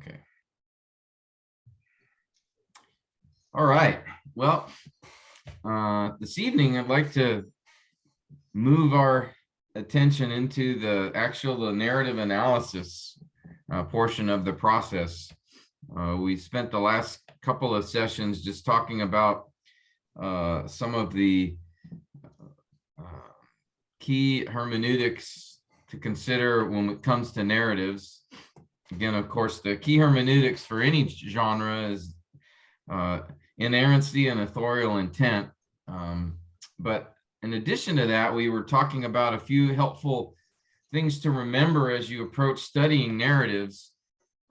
Okay. All right. Well, this evening I'd like to move our attention into the narrative analysis portion of the process. We spent the last couple of sessions just talking about some of the key hermeneutics to consider when it comes to narratives. Again, of course, the key hermeneutics for any genre is inerrancy and authorial intent. But in addition to that, we were talking about a few helpful things to remember as you approach studying narratives,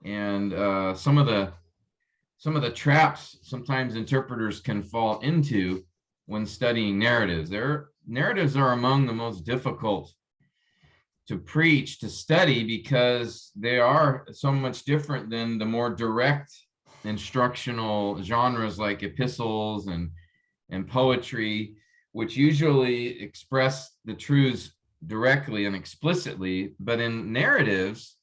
and some of the traps sometimes interpreters can fall into when studying narratives. Narratives are among the most difficult to preach, to study, because they are so much different than the more direct instructional genres like epistles and poetry, which usually express the truths directly and explicitly. But in narratives,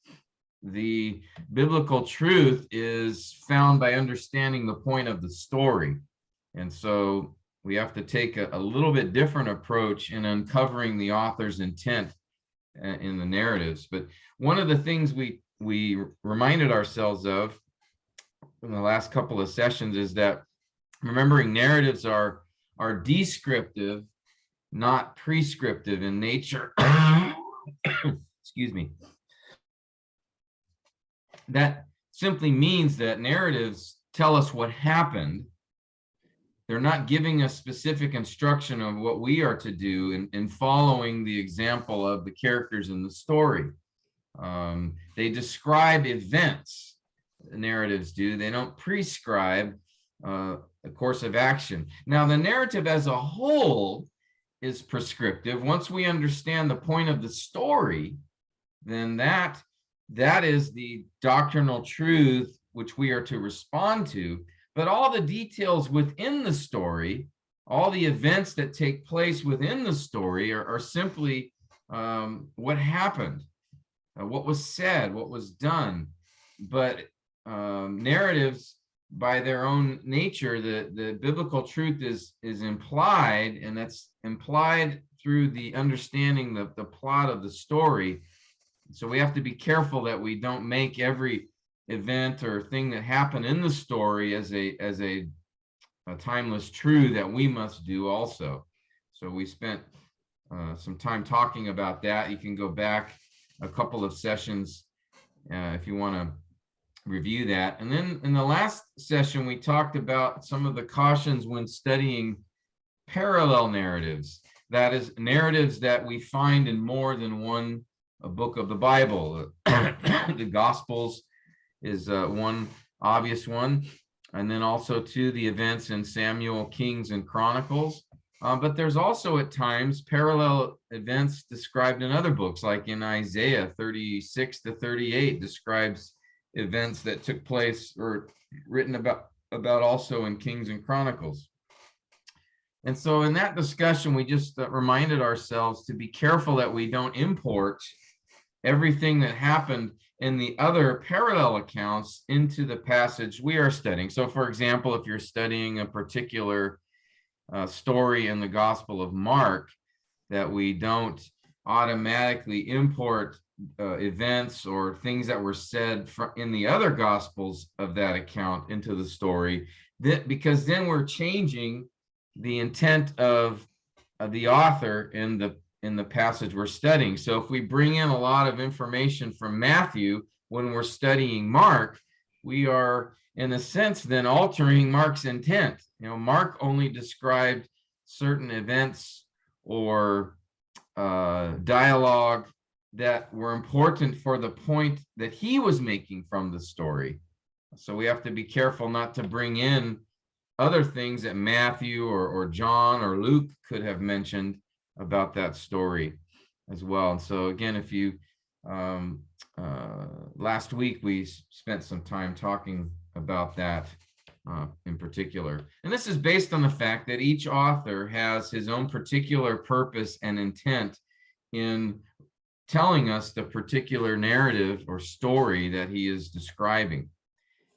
the biblical truth is found by understanding the point of the story. And so we have to take a little bit different approach in uncovering the author's intent in the narratives. But one of the things we reminded ourselves of in the last couple of sessions is that remembering narratives are descriptive, not prescriptive in nature. Excuse me. That simply means that narratives tell us what happened. They're not giving us specific instruction of what we are to do in following the example of the characters in the story. They describe events, narratives do. They don't prescribe a course of action. Now, the narrative as a whole is prescriptive. Once we understand the point of the story, then that is the doctrinal truth which we are to respond to. But all the details within the story, all the events that take place within the story are simply what happened, what was said, what was done. But narratives, by their own nature, the biblical truth is implied, and that's implied through the understanding the plot of the story. So we have to be careful that we don't make every event or thing that happened in the story as a timeless truth that we must do also. So we spent some time talking about that. You can go back a couple of sessions if you want to review that. And then in the last session, we talked about some of the cautions when studying parallel narratives. That is, narratives that we find in more than one book of the Bible. The Gospels is one obvious one, and then also to the events in Samuel, Kings, and Chronicles. But there's also at times parallel events described in other books, like in Isaiah 36 to 38 describes events that took place or written about also in Kings and Chronicles. And so in that discussion, we just reminded ourselves to be careful that we don't import everything that happened in the other parallel accounts into the passage we are studying. So for example, if you're studying a particular story in the Gospel of Mark, that we don't automatically import events or things that were said in the other Gospels of that account into the story, because then we're changing the intent of the author in the passage we're studying. So if we bring in a lot of information from Matthew when we're studying Mark, we are in a sense then altering Mark's intent. Mark only described certain events or dialogue that were important for the point that he was making from the story. So we have to be careful not to bring in other things that Matthew or John or Luke could have mentioned about that story as well. And so again, if you last week we spent some time talking about that in particular, and this is based on the fact that each author has his own particular purpose and intent in telling us the particular narrative or story that he is describing.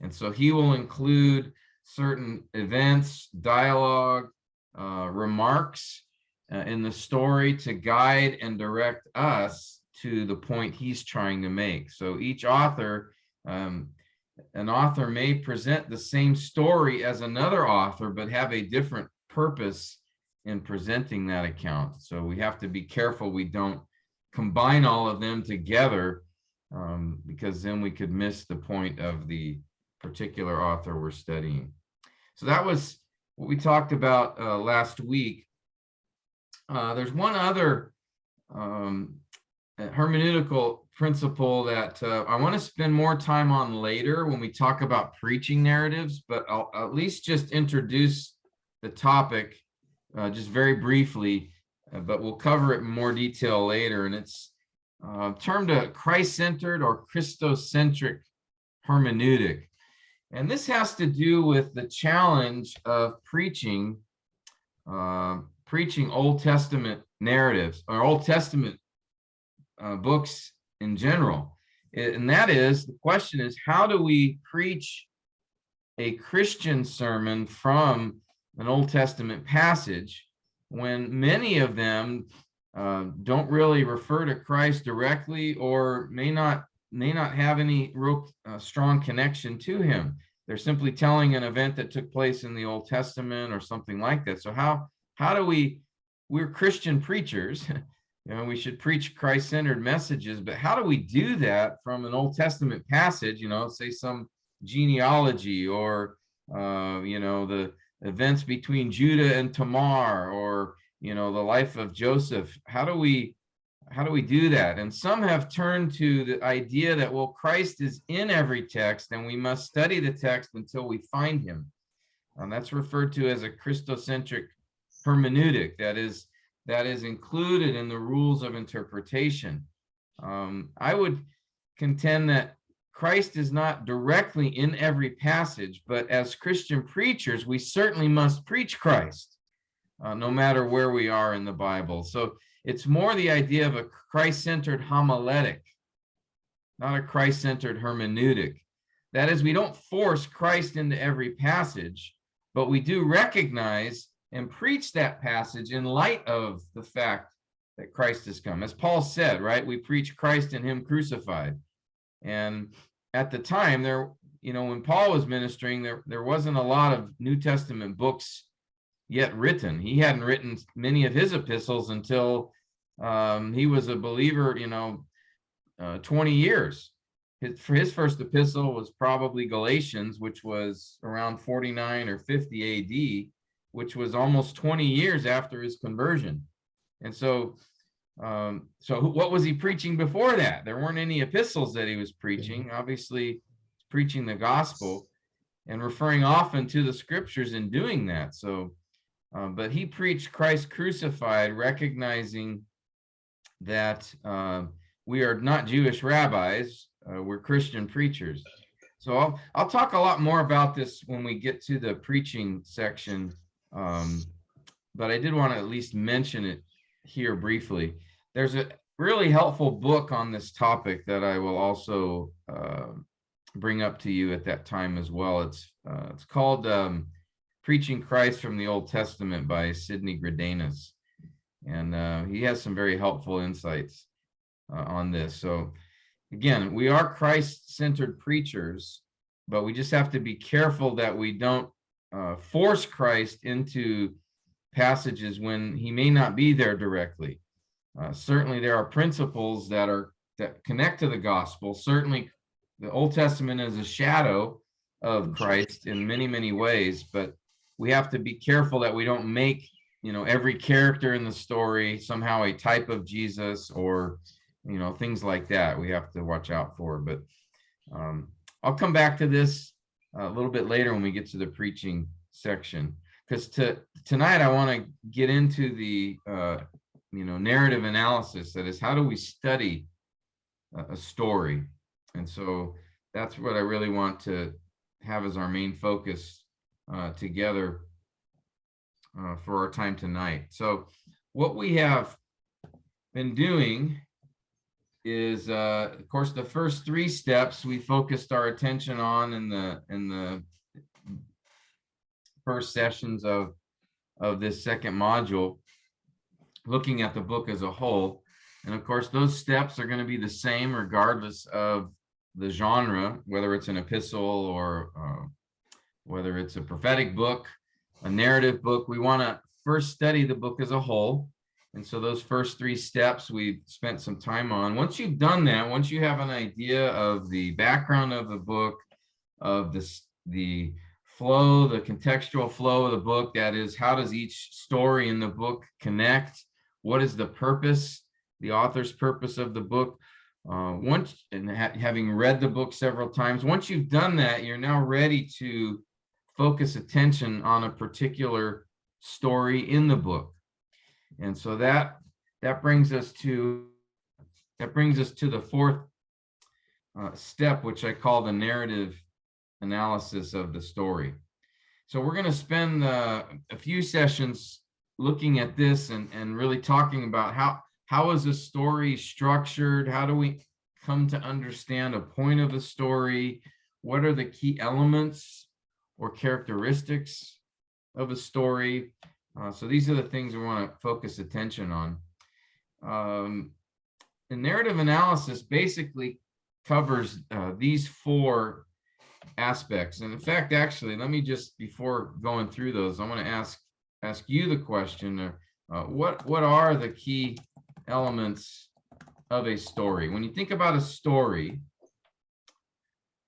And so he will include certain events, dialogue, remarks in the story to guide and direct us to the point he's trying to make. So each author, an author may present the same story as another author, but have a different purpose in presenting that account. So we have to be careful we don't combine all of them together, because then we could miss the point of the particular author we're studying. So that was what we talked about last week. There's one other hermeneutical principle that I want to spend more time on later when we talk about preaching narratives, but I'll at least just introduce the topic just very briefly, but we'll cover it in more detail later. And it's termed a Christ-centered or Christocentric hermeneutic. And this has to do with the challenge of preaching Old Testament narratives or Old Testament books in general. And that is, the question is, how do we preach a Christian sermon from an Old Testament passage when many of them don't really refer to Christ directly, or may not have any real strong connection to him? They're simply telling an event that took place in the Old Testament or something like that. So how do we're Christian preachers, we should preach Christ-centered messages, but how do we do that from an Old Testament passage, say some genealogy, or the events between Judah and Tamar, or the life of Joseph? How do we do that? And some have turned to the idea that, well, Christ is in every text and we must study the text until we find him. That's referred to as a Christocentric hermeneutic that is included in the rules of interpretation. I would contend that Christ is not directly in every passage, but as Christian preachers, we certainly must preach Christ, no matter where we are in the Bible. So it's more the idea of a Christ-centered homiletic, not a Christ-centered hermeneutic. That is, we don't force Christ into every passage, but we do recognize and preach that passage in light of the fact that Christ has come. As Paul said, right, we preach Christ and him crucified. And at the time, when Paul was ministering, there wasn't a lot of New Testament books yet written. He hadn't written many of his epistles until he was a believer, 20 years. His first epistle was probably Galatians, which was around 49 or 50 AD, which was almost 20 years after his conversion. And so what was he preaching before that? There weren't any epistles that he was preaching. Obviously, preaching the gospel and referring often to the scriptures in doing that. So, but he preached Christ crucified, recognizing that we are not Jewish rabbis, we're Christian preachers. So I'll talk a lot more about this when we get to the preaching section, but I did want to at least mention it here briefly. There's a really helpful book on this topic that I will also bring up to you at that time as well. It's called Preaching Christ from the Old Testament by Sidney Greidanus. And he has some very helpful insights on this. So again, we are Christ-centered preachers, but we just have to be careful that we don't force Christ into passages when he may not be there directly. Certainly there are principles that connect to the gospel. Certainly the Old Testament is a shadow of Christ in many, many ways, but we have to be careful that we don't make every character in the story somehow a type of Jesus, or things like that we have to watch out for. But I'll come back to this a little bit later when we get to the preaching section, because tonight I want to get into the narrative analysis. That is, how do we study a story? And so that's what I really want to have as our main focus together for our time tonight. So what we have been doing is, of course, the first 3 steps we focused our attention on in the first sessions of this second module, looking at the book as a whole. And of course, those steps are going to be the same regardless of the genre, whether it's an epistle or whether it's a prophetic book, a narrative book. We want to first study the book as a whole. And so those first 3 steps we've spent some time on. Once you've done that, once you have an idea of the background of the book, of the flow, the contextual flow of the book, that is, how does each story in the book connect? What is the purpose, the author's purpose of the book? Having read the book several times, once you've done that, you're now ready to focus attention on a particular story in the book. And so that brings us to the fourth step, which I call the narrative analysis of the story. So we're going to spend a few sessions looking at this and really talking about how is a story structured? How do we come to understand a point of a story? What are the key elements or characteristics of a story? So these are the things we want to focus attention on. The narrative analysis basically covers these 4 aspects. And in fact, actually, let me just, before going through those, I want to ask you the question, what are the key elements of a story? When you think about a story,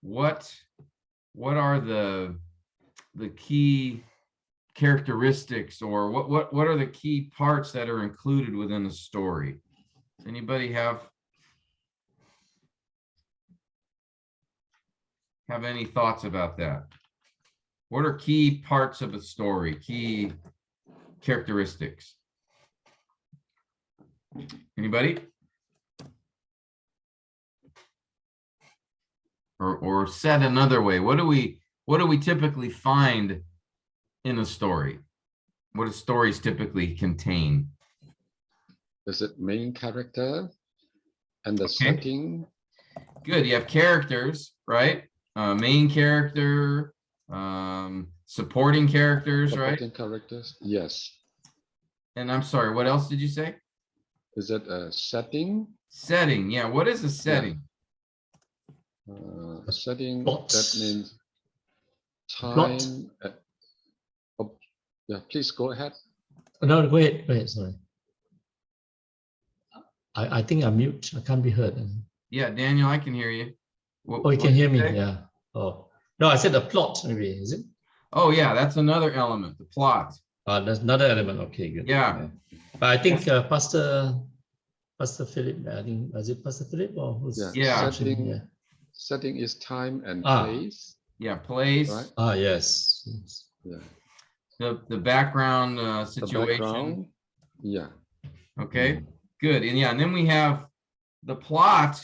what are the key characteristics, or what are the key parts that are included within a story? Does anybody have any thoughts about that? What are key parts of a story, key characteristics? Anybody? Or said another way, what do we typically find in a story? What do stories typically contain? Is it main character and the setting? Good. You have characters, right? Main character, supporting characters, right? Supporting characters, yes. And I'm sorry, what else did you say? Is it a setting? Setting, yeah. What is a setting? A setting, Plots. that means time. Plot. Yeah, please go ahead. No, go ahead, sorry. I think I'm mute. I can't be heard. Yeah, Daniel, I can hear you. You can hear me, yeah. Oh, no, I said the plot, maybe, is it? Oh, yeah, that's another element, the plot. That's another element. Okay, good. Yeah. But I think Pastor Philip, I think, was it Pastor Philip or who's? Yeah. Setting is time and place. Yeah, place. Right? Yes. Yeah. The background situation. The background. Yeah. Okay, good. And then we have the plot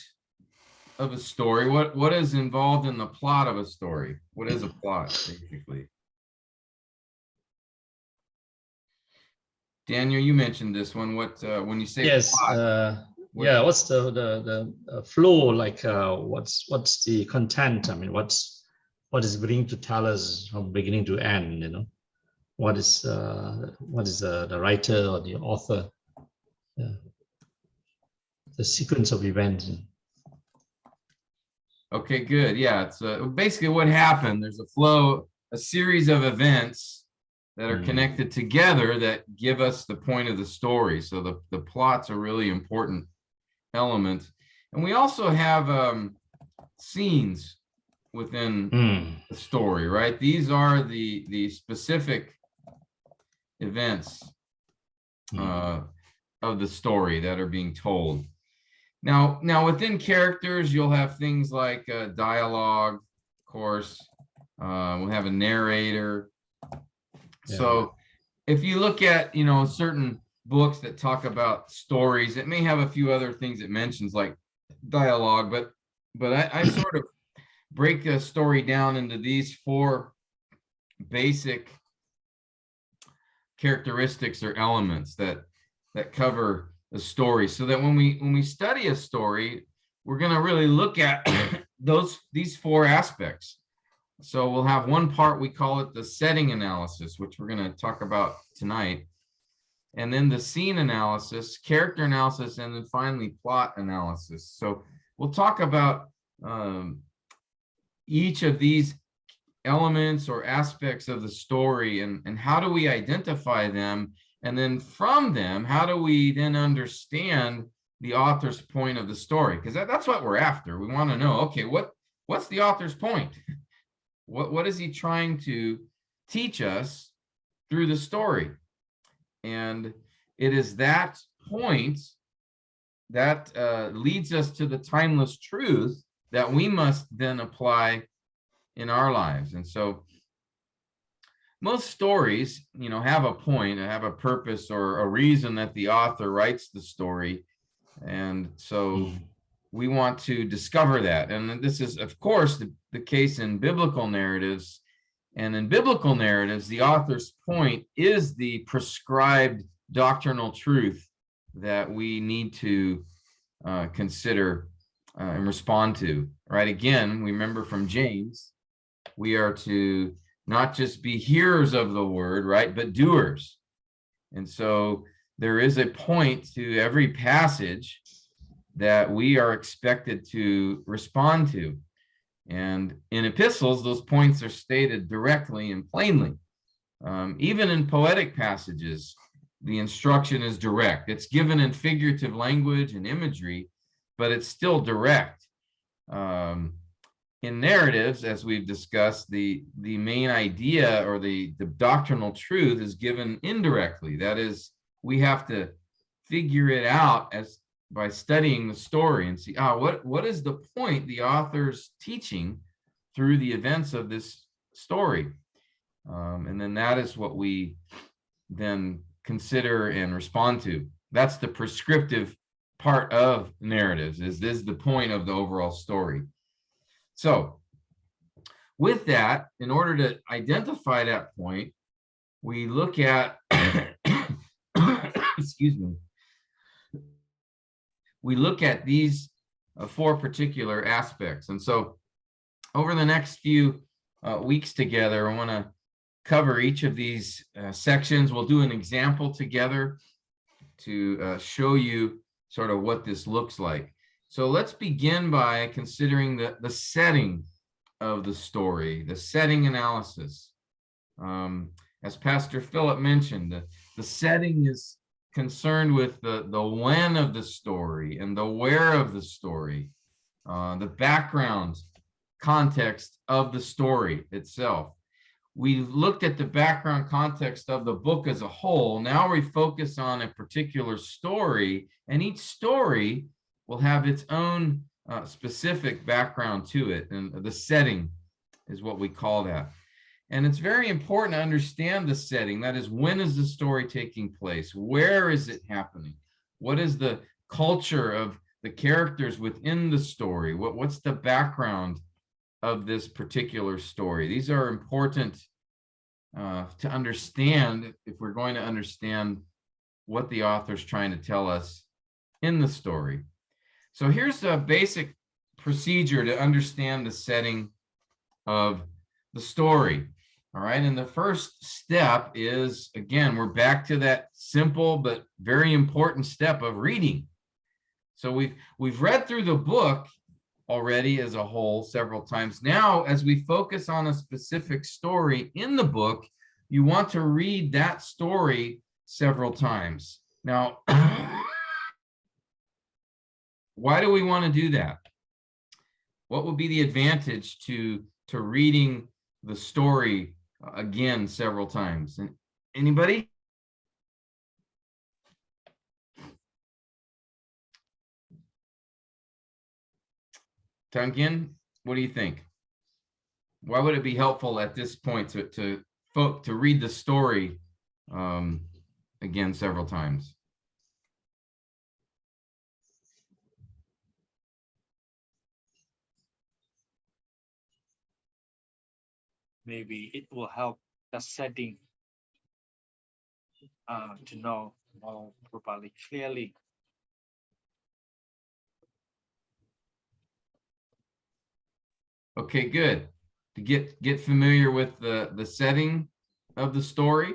of a story. What is involved in the plot of a story? What is a plot, basically? Daniel, you mentioned this one. What when you say plot? What's the flow like? What's the content? I mean, what is beginning to tell us from beginning to end? You know, what is the writer or the author? The sequence of events. Okay, good. Yeah, it's basically what happened. There's a flow, a series of events that are connected together that give us the point of the story. So the plot's a really important element. And we also have scenes within the story, right? These are the specific events of the story that are being told. Now within characters, you'll have things like dialogue, of course. We'll have a narrator. Yeah. So if you look at, certain books that talk about stories, it may have a few other things it mentions like dialogue, but I sort of break a story down into these 4 basic characteristics or elements that cover the story, so that when we study a story, we're going to really look at these four aspects. So we'll have one part, we call it the setting analysis, which we're going to talk about tonight. And then the scene analysis, character analysis, and then finally plot analysis. So we'll talk about each of these elements or aspects of the story, and how do we identify them, and then from them, how do we then understand the author's point of the story? Because that's what we're after. We want to know, okay, what's the author's point? What is he trying to teach us through the story? And it is that point that leads us to the timeless truth that we must then apply in our lives. And so most stories, have a point, have a purpose or a reason that the author writes the story. And so we want to discover that. And this is, of course, the case in biblical narratives. And in biblical narratives, the author's point is the prescribed doctrinal truth that we need to consider and respond to, right? Again, we remember from James, we are to not just be hearers of the word, right, but doers. And so there is a point to every passage that we are expected to respond to. And in epistles, those points are stated directly and plainly. Even in poetic passages, the instruction is direct. It's given in figurative language and imagery, but it's still direct. In narratives, as we've discussed, the main idea or the doctrinal truth is given indirectly. That is, we have to figure it out by studying the story and see, what is the point the author's teaching through the events of this story? And then that is what we then consider and respond to. That's the prescriptive part of narratives, is this the point of the overall story. So with that, in order to identify that point, we look at, excuse me, we look at these four particular aspects. And so over the next few weeks together, I want to cover each of these sections. We'll do an example together to show you sort of what this looks like. So let's begin by considering the setting of the story, the setting analysis. As Pastor Philip mentioned, the setting is concerned with the when of the story and the where of the story, the background context of the story itself. We looked at the background context of the book as a whole. Now we focus on a particular story, and each story will have its own specific background to it, and the setting is what we call that. And it's very important to understand the setting. That is, when is the story taking place? Where is it happening? What is the culture of the characters within the story? What's the background of this particular story? These are important to understand if we're going to understand what the author's trying to tell us in the story. So here's a basic procedure to understand the setting of the story. All right, and the first step is, again, we're back to that simple but very important step of reading. So we've read through the book already as a whole several times. Now, as we focus on a specific story in the book, you want to read that story several times. Now, why do we want to do that? What would be the advantage to reading the story again several times? Anybody? Tunkin, what do you think? Why would it be helpful at this point to read the story again several times? Maybe it will help the setting to know more properly, clearly Okay, good. To get familiar with the setting of the story.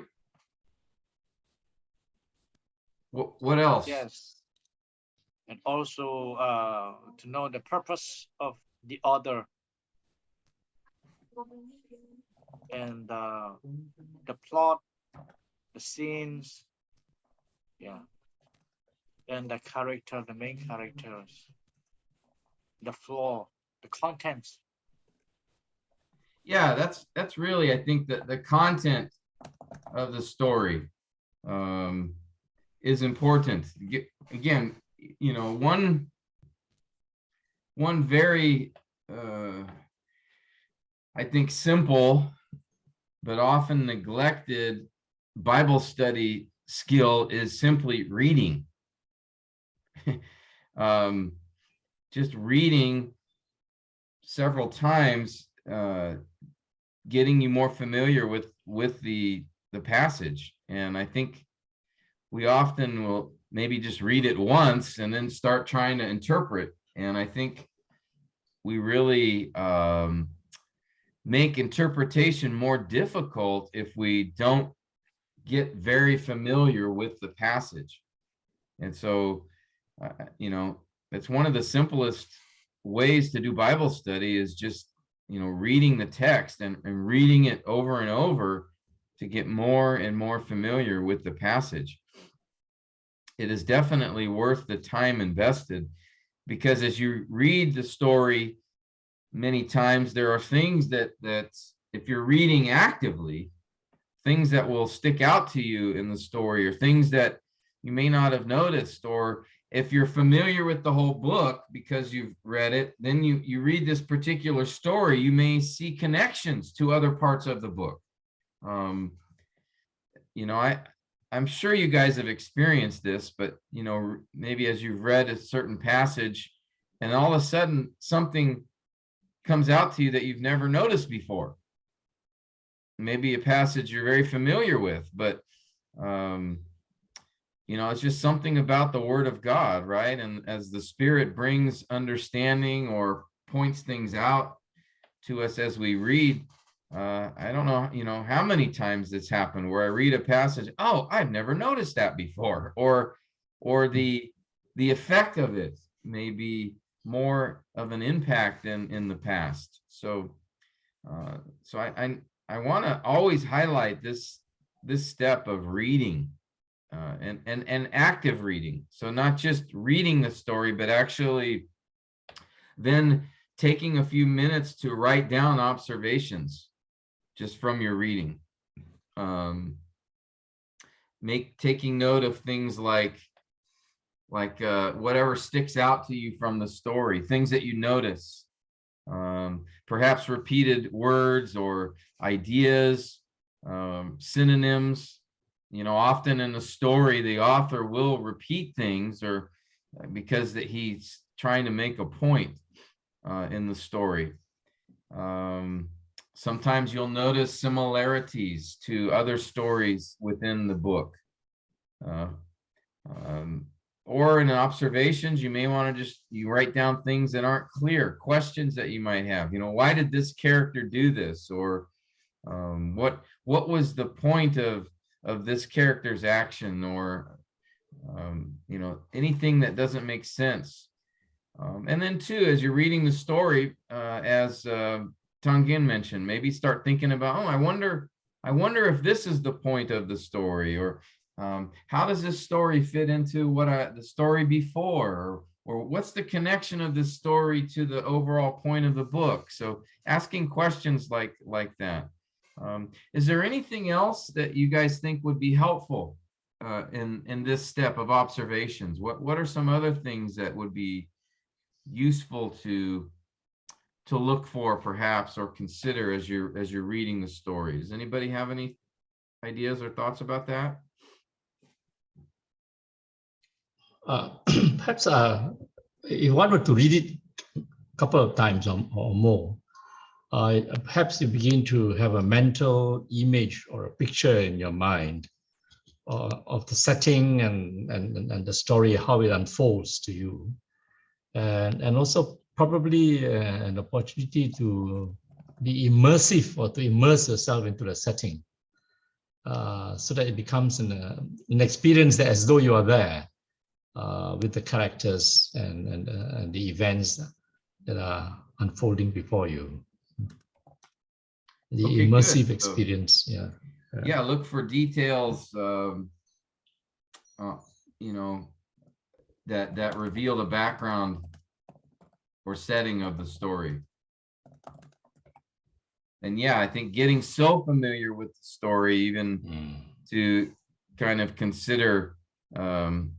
What else? Yes. And also to know the purpose of the author and the plot, the scenes, yeah, and the character, the main characters, the flow, the contents. Yeah, that's really, I think, that the content of the story is important. Again, you know, one very I think simple but often neglected Bible study skill is simply reading. Just reading several times, getting you more familiar with the passage. And I think we often will maybe just read it once and then start trying to interpret. And I think we really make interpretation more difficult if we don't get very familiar with the passage. And so, you know, it's one of the simplest ways to do Bible study is just, you know, reading the text and reading it over and over to get more and more familiar with the passage. It is definitely worth the time invested, because as you read the story many times, there are things that if you're reading actively, things that will stick out to you in the story, or things that you may not have noticed. Or if you're familiar with the whole book because you've read it, then you read this particular story, you may see connections to other parts of the book. You know, I'm sure you guys have experienced this, but, you know, maybe as you've read a certain passage and all of a sudden something comes out to you that you've never noticed before. Maybe a passage you're very familiar with, but, you know, it's just something about the Word of God, right? And as the Spirit brings understanding or points things out to us as we read, I don't know, you know, how many times it's happened where I read a passage, oh, I've never noticed that before, or the effect of it may be more of an impact than in the past. So, so I want to always highlight this step of reading, and active reading. So not just reading the story, but actually then taking a few minutes to write down observations just from your reading. Taking note of things like whatever sticks out to you from the story, things that you notice, perhaps repeated words or ideas, synonyms. You know, often in the story, the author will repeat things, or because that he's trying to make a point in the story. Sometimes you'll notice similarities to other stories within the book. Or in observations, you may want to you write down things that aren't clear, questions that you might have. You know, why did this character do this? Or what was the point of this character's action? Or you know, anything that doesn't make sense. And then too, as you're reading the story, as Tongin mentioned, maybe start thinking about, oh, I wonder if this is the point of the story, or how does this story fit into the story before, or what's the connection of this story to the overall point of the book? So asking questions like that. Is there anything else that you guys think would be helpful in this step of observations? What are some other things that would be useful to look for, perhaps, or consider as you're reading the story? Does anybody have any ideas or thoughts about that? Perhaps if one were to read it a couple of times or more, perhaps you begin to have a mental image or a picture in your mind of the setting and the story, how it unfolds to you. And also probably an opportunity to be immersive or to immerse yourself into the setting, so that it becomes an experience that as though you are there with the characters and the events that are unfolding before you. The Okay, immersive good. So, experience, yeah. yeah, look for details, you know, that reveal the background or setting of the story. And yeah, I think getting so familiar with the story, even to kind of consider, you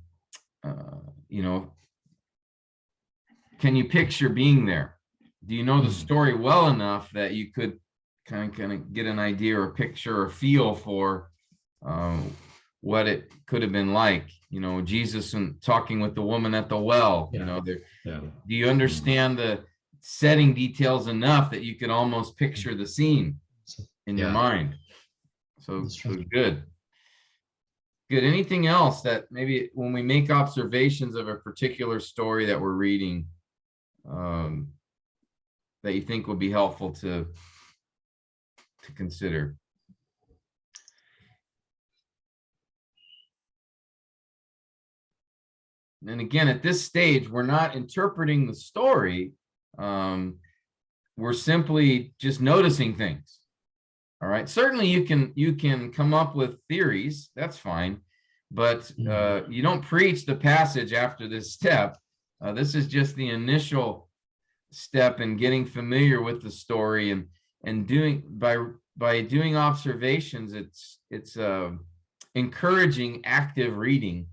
know, can you picture being there? Do you know the story well enough that you could kind of get an idea or picture or feel for what it could have been like? You know, Jesus and talking with the woman at the well. You know, do you understand the setting details enough that you could almost picture the scene in your mind? So good. Good. Anything else that maybe when we make observations of a particular story that we're reading, that you think would be helpful to consider? And again, at this stage, we're not interpreting the story. We're simply just noticing things. All right. Certainly you can come up with theories. That's fine. But you don't preach the passage after this step. This is just the initial step in getting familiar with the story and doing by doing observations. It's encouraging active reading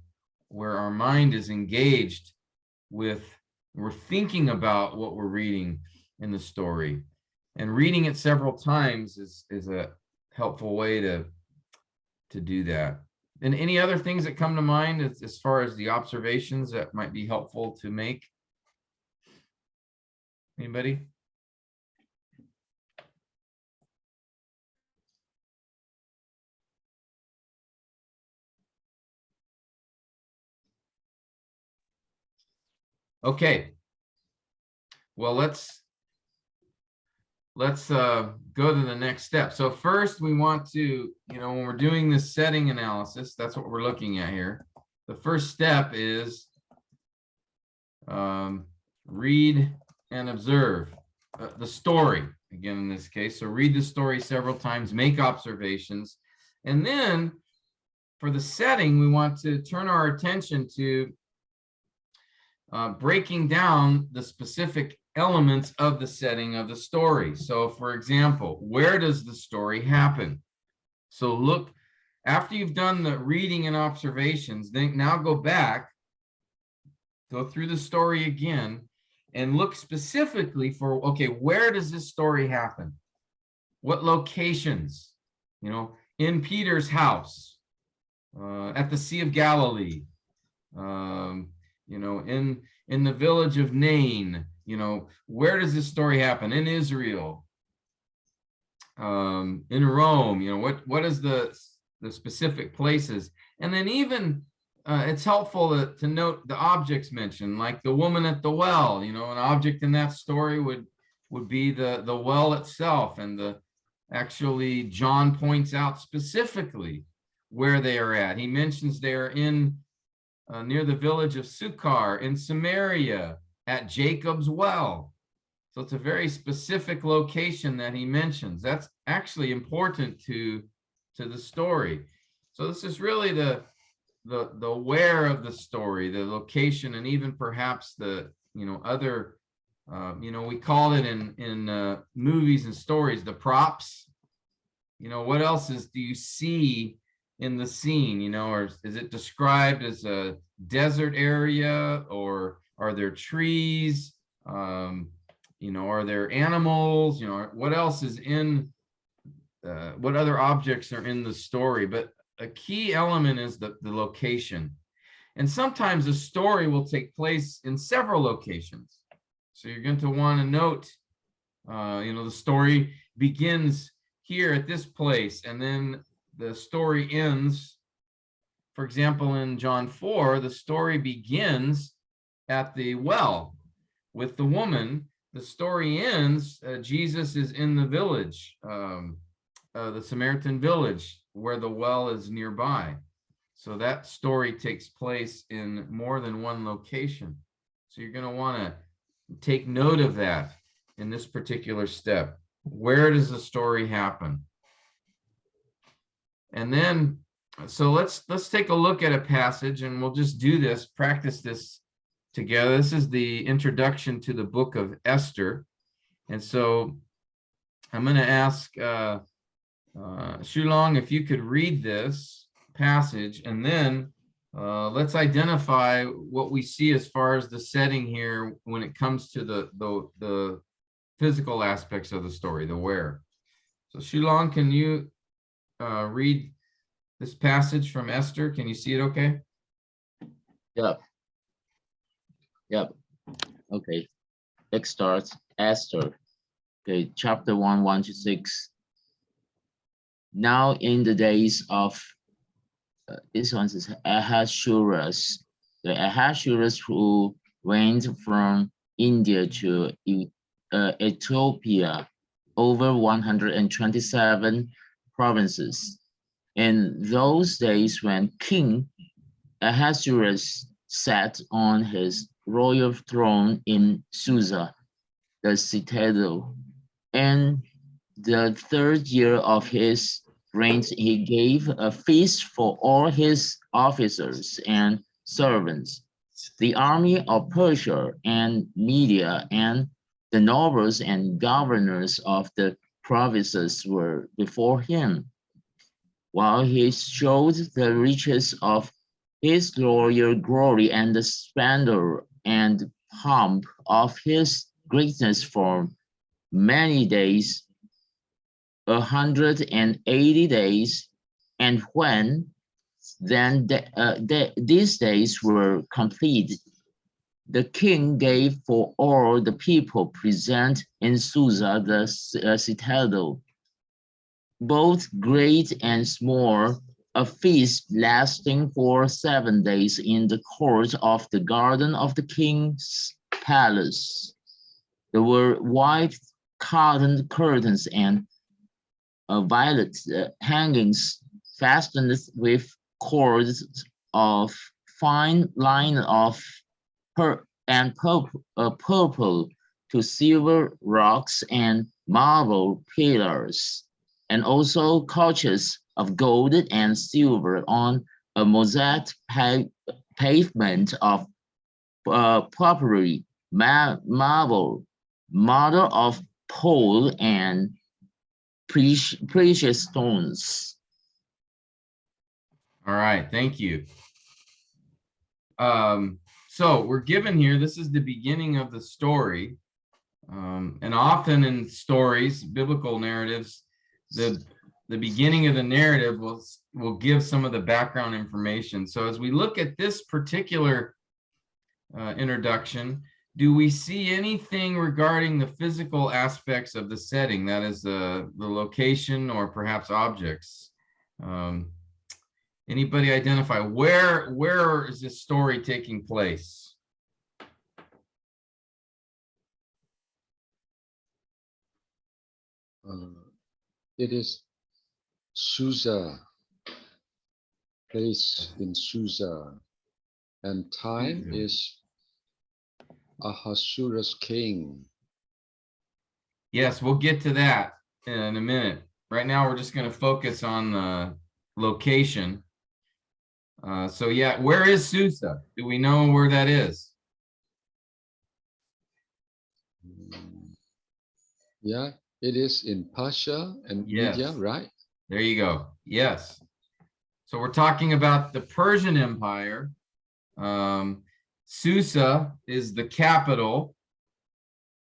where our mind is engaged with, we're thinking about what we're reading in the story, and reading it several times is a helpful way to do that. And any other things that come to mind as far as the observations that might be helpful to make? Anybody? Okay. Well, let's go to the next step. So first we want to, when we're doing this setting analysis, that's what we're looking at here. The first step is read and observe the story, again, in this case. So read the story several times, make observations. And then for the setting, we want to turn our attention to breaking down the specific elements of the setting of the story. So for example, where does the story happen? So look, after you've done the reading and observations, then now go back, go through the story again, and look specifically for, okay, where does this story happen? What locations? In Peter's house, at the Sea of Galilee, in the village of Nain, where does this story happen? In Israel, in Rome, what is the specific places? And then even it's helpful to note the objects mentioned, like the woman at the well. An object in that story would be the well itself, and actually John points out specifically where they are at. He mentions they're in near the village of Sychar in Samaria at Jacob's well. So it's a very specific location that he mentions. That's actually important to the story. So this is really the where of the story, the location, and even perhaps the other we call it in movies and stories the props. What else do you see in the scene, or is it described as a desert area, or are there trees? Are there animals? What else is in, what other objects are in the story? But a key element is the location. And sometimes a story will take place in several locations. So you're going to want to note, the story begins here at this place, and then the story ends. For example, in John 4, the story begins at the well. with the woman, the story ends, Jesus is in the village, the Samaritan village, where the well is nearby. So that story takes place in more than one location. So you're going to want to take note of that in this particular step. Where does the story happen? And then, so let's take a look at a passage, and we'll just do this, practice this together. This is the introduction to the book of Esther. And so I'm going to ask Shulong if you could read this passage, and then let's identify what we see as far as the setting here when it comes to the physical aspects of the story, the where. So Shulong, can you read this passage from Esther? Can you see it okay? Yep. Okay. Let's start Esther. Okay, chapter 1, 1 to 6. Now in the days of this one is Ahasuerus, the Ahasuerus who reigned from India to Ethiopia over 127 provinces. In those days when King Ahasuerus sat on his royal throne in Susa, the citadel, in the third year of his reign, he gave a feast for all his officers and servants. The army of Persia and Media and the nobles and governors of the provinces were before him, while he showed the riches of his royal glory and the splendor and pomp of his greatness for many days, 180 days, and when then these days were complete, the king gave for all the people present in Susa the citadel, both great and small, a feast lasting for 7 days in the court of the garden of the king's palace. There were white cotton curtains and violet hangings fastened with cords of fine line of purple to silver rocks and marble pillars, and also couches of gold and silver on a mosaic pavement of purple marble, mother of pearl and precious stones. All right, thank you. So we're given here, this is the beginning of the story. And often in stories, biblical narratives, the beginning of the narrative will give some of the background information. So as we look at this particular introduction, do we see anything regarding the physical aspects of the setting, that is the location or perhaps objects? Anybody identify where is this story taking place? It is Susa, place in Susa, and time is Ahasuerus king. Yes, we'll get to that in a minute. Right now, we're just going to focus on the location. So yeah, where is Susa? Do we know where that is? Yeah, it is in Persia and Yes. Media, right? There you go. Yes. So we're talking about the Persian Empire. Susa is the capital,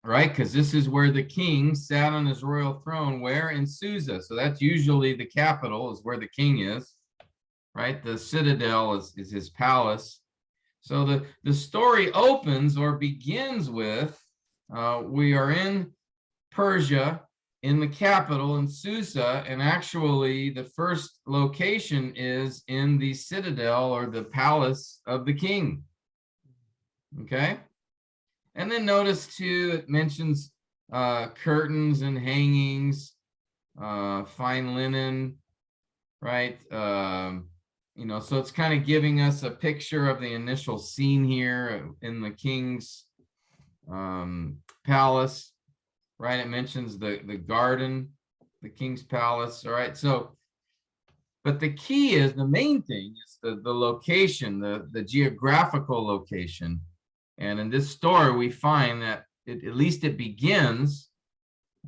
right? Because this is where the king sat on his royal throne. Where? In Susa. So that's usually the capital, is where the king is, right? The citadel is his palace. So the story opens or begins with, we are in Persia, in the capital, in Susa, and actually the first location is in the citadel or the palace of the king. Okay? And then notice too, it mentions curtains and hangings, fine linen, right? You know, so it's kind of giving us a picture of the initial scene here in the king's palace, right? It mentions the garden, the king's palace, all right? So, but the key is, the main thing is the location, the geographical location. And in this story, we find that at least it begins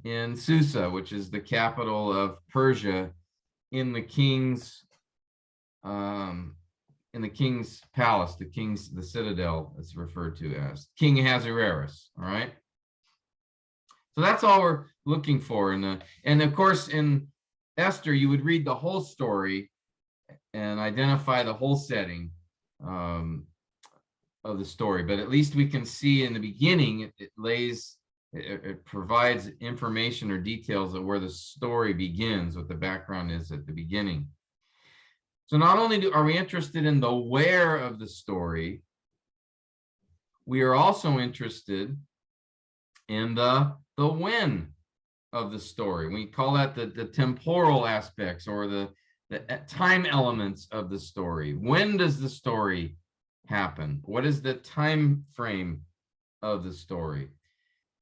in Susa, which is the capital of Persia, in the king's palace, the citadel, it's referred to as King Ahasuerus. All right. So that's all we're looking for. And of course, in Esther, you would read the whole story and identify the whole setting of the story. But at least we can see in the beginning, it provides information or details of where the story begins, what the background is at the beginning. So not only are we interested in the where of the story, we are also interested in the when of the story. We call that the temporal aspects, or the time elements of the story. When does the story happen? What is the time frame of the story?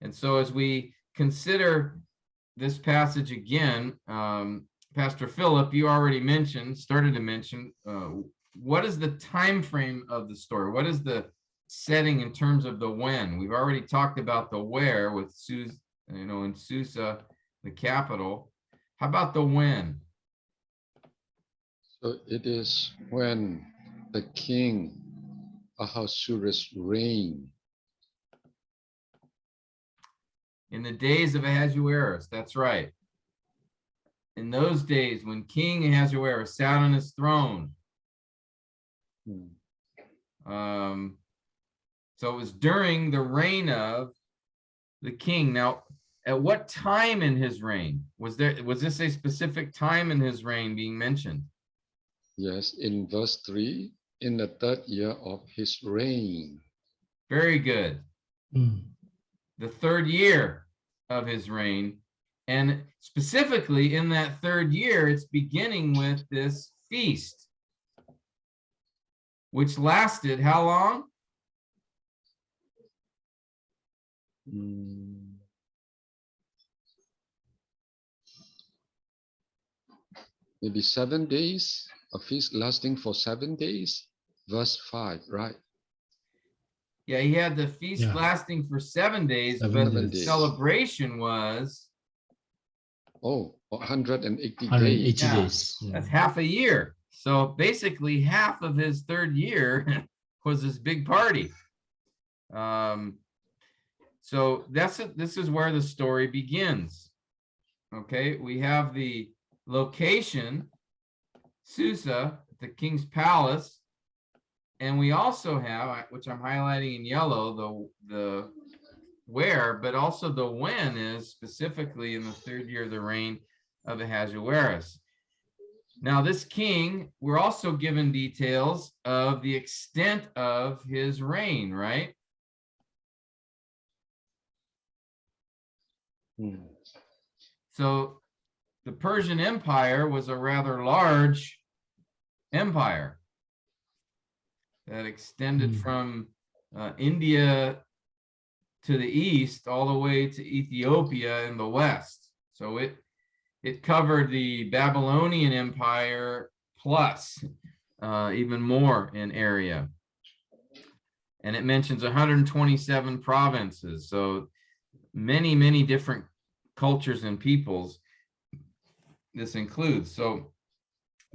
And so as we consider this passage again, Pastor Philip, you already started to mention, what is the time frame of the story? What is the setting in terms of the when? We've already talked about the where with Susa, in Susa, the capital. How about the when? So it is when the king Ahasuerus reigned. In the days of Ahasuerus, that's right. In those days when King Ahasuerus sat on his throne. So it was during the reign of the king. Now, at what time in his reign? Was this a specific time in his reign being mentioned? Yes, in verse 3, in the 3rd year of his reign. Very good. The 3rd year of his reign. And specifically in that 3rd year, it's beginning with this feast, which lasted how long? Maybe 7 days, a feast lasting for 7 days. Verse 5, right? Yeah, he had the feast lasting for 7 days, but the celebration was 180 180 days. days. That's half a year. So basically half of his 3rd year was this big party. So this is where the story begins. Okay, we have the location, Susa, the king's palace, and we also have, which I'm highlighting in yellow, the where, but also the when is specifically in the 3rd year of the reign of Ahasuerus. Now, this king, we're also given details of the extent of his reign, right? So the Persian Empire was a rather large empire that extended from India to the east all the way to Ethiopia in the west. So it covered the Babylonian Empire plus even more in area. And it mentions 127 provinces. So many, many different cultures and peoples this includes. So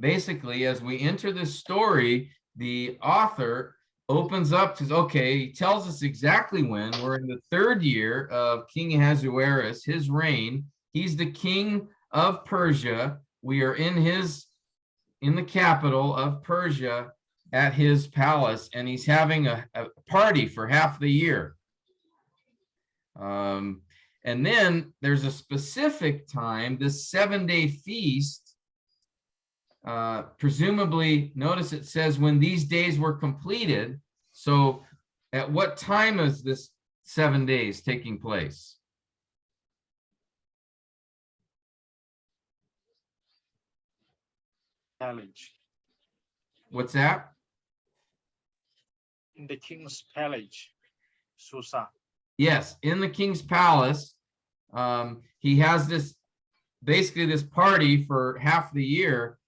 basically, as we enter this story, the author opens up to, okay, he tells us exactly when. We're in the 3rd year of King Ahasuerus, his reign. He's the king of Persia. We are in the capital of Persia at his palace, and he's having a party for half the year. And then there's a specific time, this 7-day feast, presumably, notice it says when these days were completed. So at what time is this 7 days taking place? Palace. What's that? In the king's palace, Susa. Yes, in the king's palace. He has this, basically this party for half the year.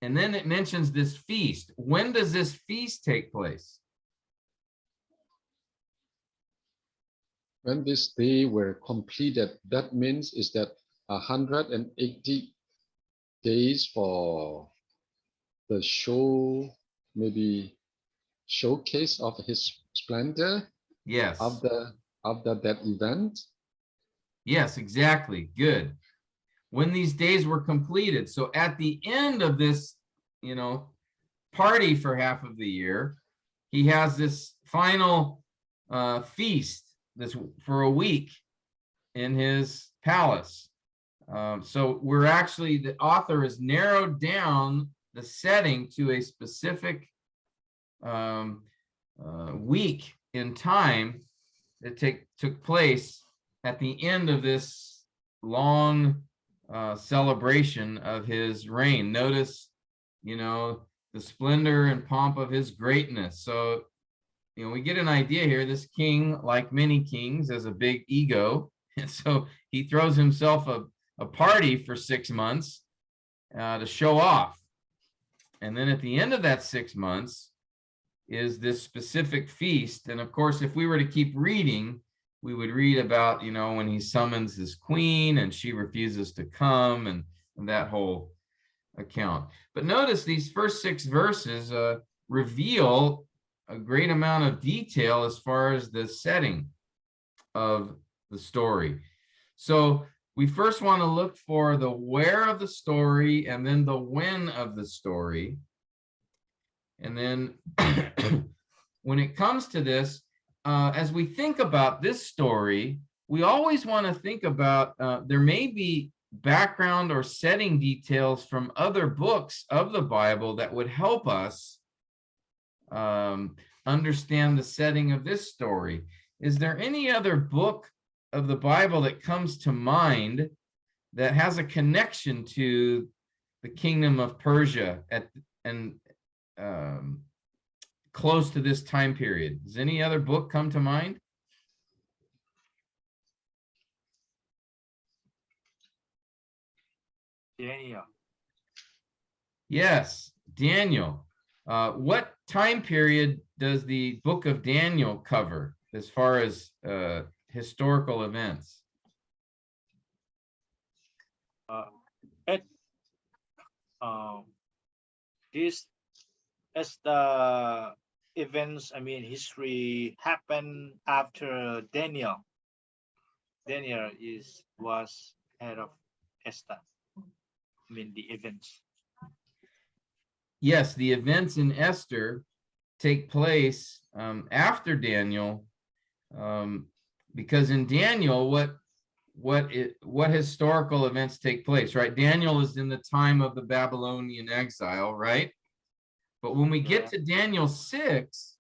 And then it mentions this feast. When does this feast take place? When this day were completed, that means is that 180 days for the show, maybe showcase of his splendor Yes. after that event. Yes, exactly. Good. When these days were completed. So at the end of this, party for half of the year, he has this final feast this for a week in his palace. So we're actually, the author has narrowed down the setting to a specific week in time that took place at the end of this long celebration of his reign. Notice, the splendor and pomp of his greatness. So, we get an idea here. This king, like many kings, has a big ego. And so he throws himself a party for 6 months to show off. And then at the end of that 6 months is this specific feast. And of course, if we were to keep reading, we would read about, when he summons his queen and she refuses to come, and that whole account. But notice these first 6 verses reveal a great amount of detail as far as the setting of the story. So we first want to look for the where of the story and then the when of the story. And then when it comes to this, as we think about this story, we always want to think about there may be background or setting details from other books of the Bible that would help us understand the setting of this story. Is there any other book of the Bible that comes to mind that has a connection to the kingdom of Persia and close to this time period? Does any other book come to mind? Daniel. Yes, Daniel. What time period does the book of Daniel cover as far as historical events? This as the events, history happened after Daniel. Daniel was head of Esther. The events. Yes, the events in Esther take place after Daniel, because in Daniel, what historical events take place, right? Daniel is in the time of the Babylonian exile, right? But when we get to Daniel 6,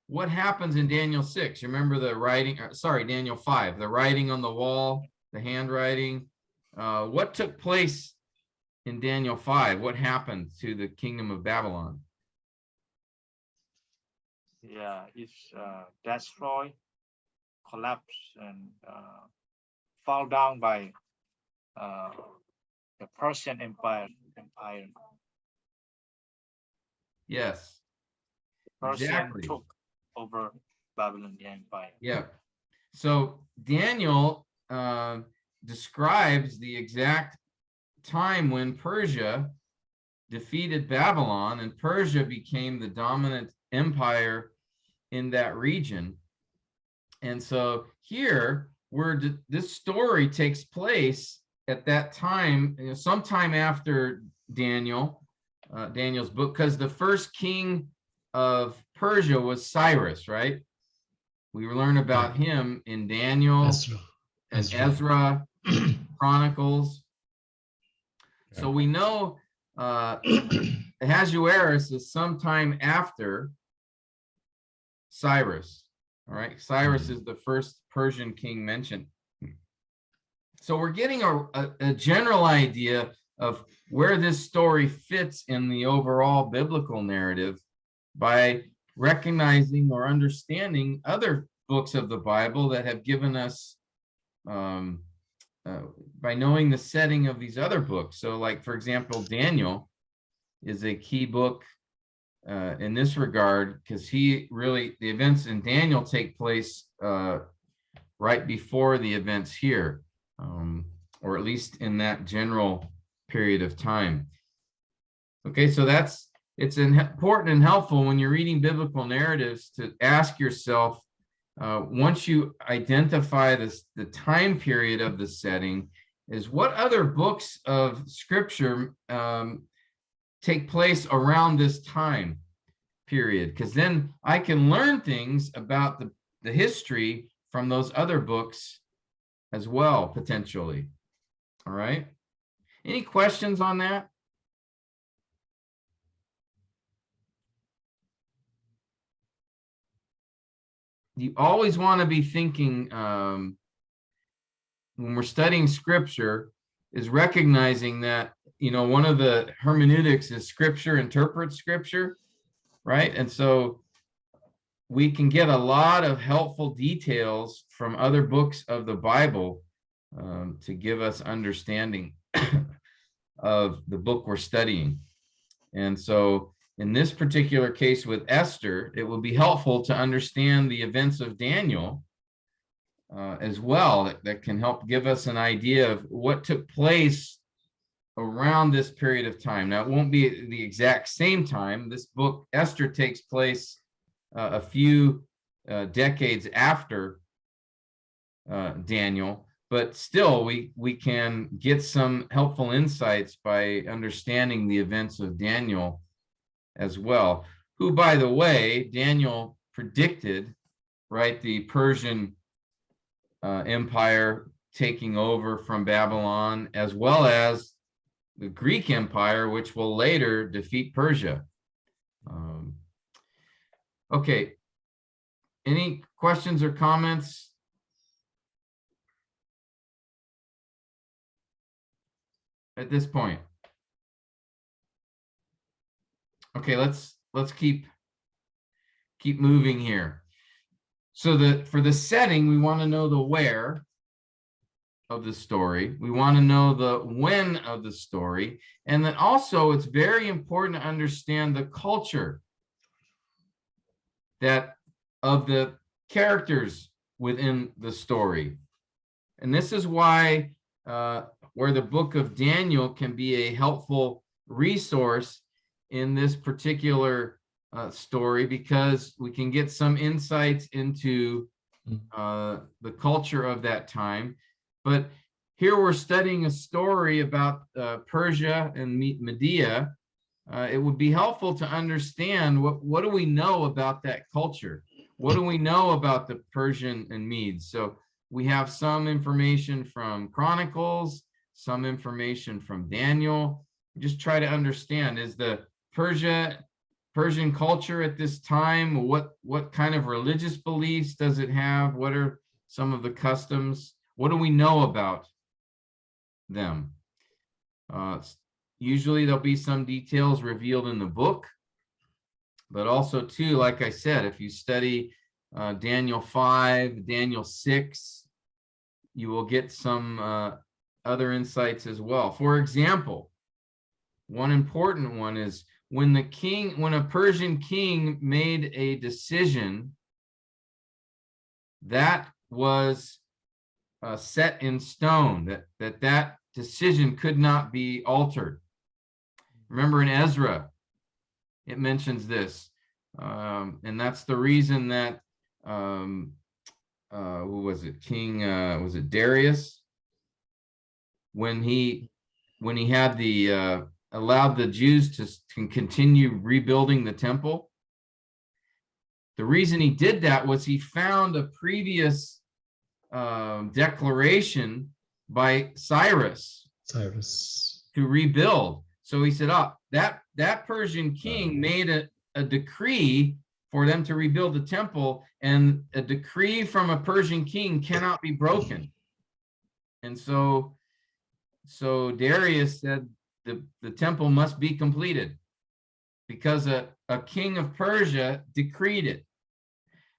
what happens in Daniel 6? You remember the writing, Daniel 5, the writing on the wall, the handwriting. What took place in Daniel 5? What happened to the kingdom of Babylon? Yeah, it's destroyed, collapsed, and fall down by the Persian Empire. Yes, Persian exactly. took over Babylonian Empire. Yeah. So Daniel describes the exact time when Persia defeated Babylon, and Persia became the dominant empire in that region. And so here, this story takes place at that time, sometime after Daniel's book, because the first king of Persia was Cyrus, right? We learn about him in Daniel and Ezra, Chronicles. So we know Ahasuerus is sometime after Cyrus. All right, Cyrus is the first Persian king mentioned. So we're getting a general idea of where this story fits in the overall biblical narrative by recognizing or understanding other books of the Bible that have given us, by knowing the setting of these other books. So like, for example, Daniel is a key book in this regard, because the events in Daniel take place right before the events here, or at least in that general period of time. Okay, so it's important and helpful when you're reading biblical narratives to ask yourself, once you identify the time period of the setting, is what other books of scripture take place around this time period, because then I can learn things about the history from those other books as well, potentially. All right. Any questions on that? You always want to be thinking, when we're studying scripture, is recognizing that, one of the hermeneutics is scripture interprets scripture, right? And so we can get a lot of helpful details from other books of the Bible to give us understanding of the book we're studying. And so in this particular case with Esther, it will be helpful to understand the events of Daniel as well. That can help give us an idea of what took place around this period of time. Now, it won't be the exact same time. This book, Esther, takes place a few decades after Daniel, but still we can get some helpful insights by understanding the events of Daniel as well, who, by the way, Daniel predicted, right, the Persian Empire taking over from Babylon, as well as the Greek Empire, which will later defeat Persia. Okay, any questions or comments? At this point? Okay, let's keep moving here. So for the setting, we want to know the where of the story. We want to know the when of the story. And then also it's very important to understand the culture of the characters within the story. And this is why where the book of Daniel can be a helpful resource in this particular story, because we can get some insights into the culture of that time. But here we're studying a story about Persia and Media. It would be helpful to understand what do we know about that culture? What do we know about the Persian and Medes? So we have some information from Chronicles, some information from Daniel. Just try to understand, is the Persian culture at this time, what kind of religious beliefs does it have? What are some of the customs? What do we know about them? Usually there'll be some details revealed in the book, but also too, like I said, if you study Daniel 5, Daniel 6, you will get some other insights as well. For example, one important one is when a Persian king made a decision, that was set in stone, that decision could not be altered. Remember in Ezra, it mentions this, and that's the reason that who was it? King was it Darius? When he had allowed the Jews to continue rebuilding the temple, the reason he did that was he found a previous declaration by Cyrus to rebuild. So he said, that Persian king made a decree for them to rebuild the temple, and a decree from a Persian king cannot be broken. And so Darius said the temple must be completed because a king of Persia decreed it.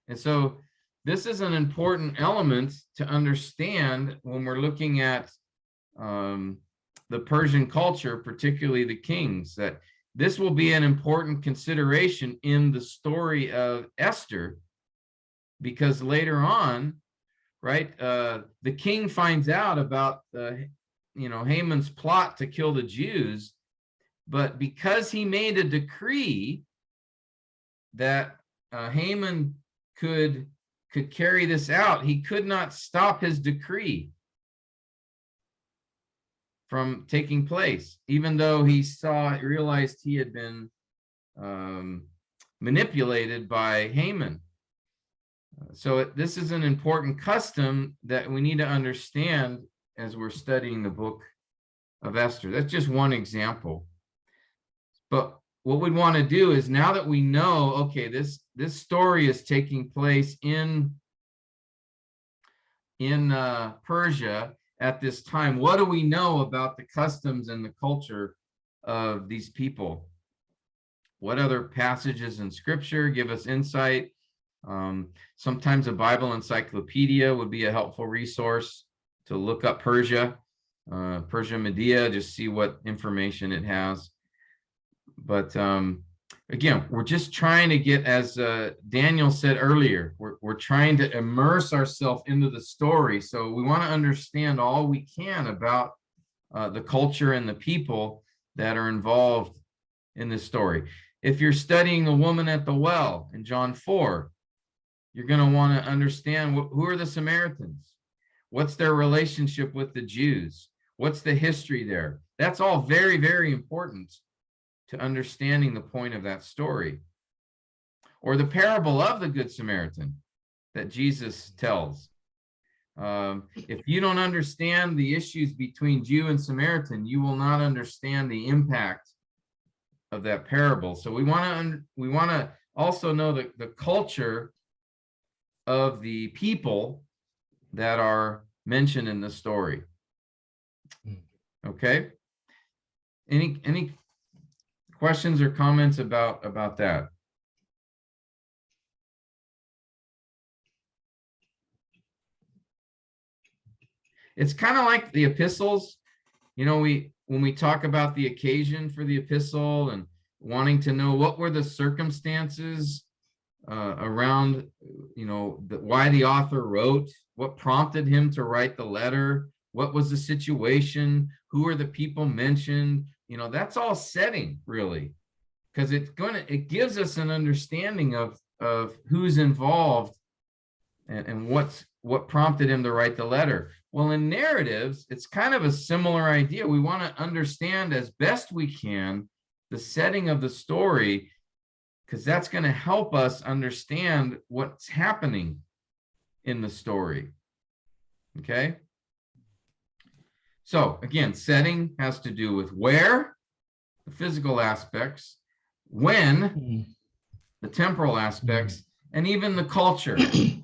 And so this is an important element to understand when we're looking at the Persian culture, particularly the kings, that this will be an important consideration in the story of Esther, because later on, right, the king finds out about Haman's plot to kill the Jews, but because he made a decree that Haman could carry this out, he could not stop his decree from taking place, even though he realized he had been manipulated by Haman. So this is an important custom that we need to understand as we're studying the book of Esther. That's just one example. But what we'd want to do is, now that we know, okay, this story is taking place in Persia at this time, what do we know about the customs and the culture of these people? What other passages in scripture give us insight? Sometimes a Bible encyclopedia would be a helpful resource to look up Persia, Persia Media, just see what information it has. But again, we're just trying to get, as Daniel said earlier, we're trying to immerse ourselves into the story. So we want to understand all we can about the culture and the people that are involved in this story. If you're studying the woman at the well in John 4, you're going to want to understand who are the Samaritans? What's their relationship with the Jews? What's the history there? That's all very, very important to understanding the point of that story. Or the parable of the Good Samaritan that Jesus tells. If you don't understand the issues between Jew and Samaritan, you will not understand the impact of that parable. So we want to also know the culture of the people that are mentioned in the story. Okay? Any questions or comments about that? It's kind of like the epistles. When we talk about the occasion for the epistle and wanting to know what were the circumstances around, why the author wrote, what prompted him to write the letter, what was the situation, who are the people mentioned, that's all setting, really, because it gives us an understanding of who's involved and what prompted him to write the letter. Well, in narratives, it's kind of a similar idea. We want to understand as best we can the setting of the story, because that's going to help us understand what's happening in the story. Okay? So again, setting has to do with where, the physical aspects, when, the temporal aspects, and even the culture.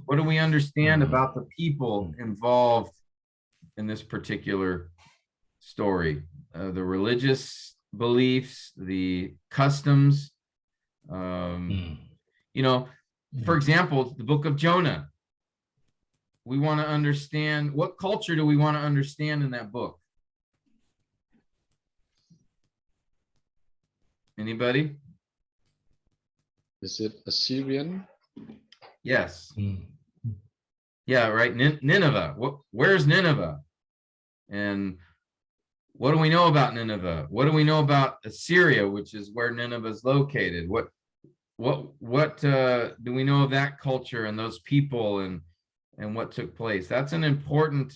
What do we understand about the people involved in this particular story? The religious beliefs, the customs. For example, the book of Jonah. We want to understand, what culture do we want to understand in that book? Anybody? Is it Assyrian? Yes. Yeah, right. Nineveh. Where's Nineveh? And what do we know about Nineveh? What do we know about Assyria, which is where Nineveh is located? What do we know of that culture and those people and what took place? That's an important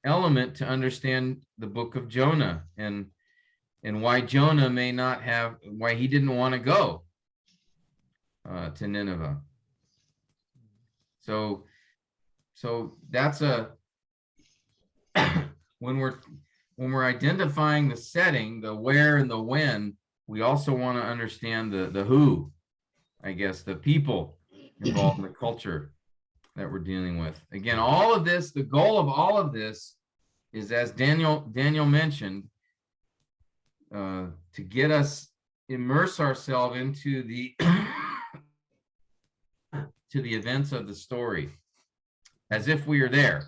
element to understand the book of Jonah and why Jonah why he didn't want to go to Nineveh. So that's when we're identifying the setting, the where and the when, we also want to understand the who. I guess, the people involved in the culture that we're dealing with. Again, all of this, the goal of all of this is, as Daniel mentioned, to get us immerse ourselves into the to the events of the story as if we are there,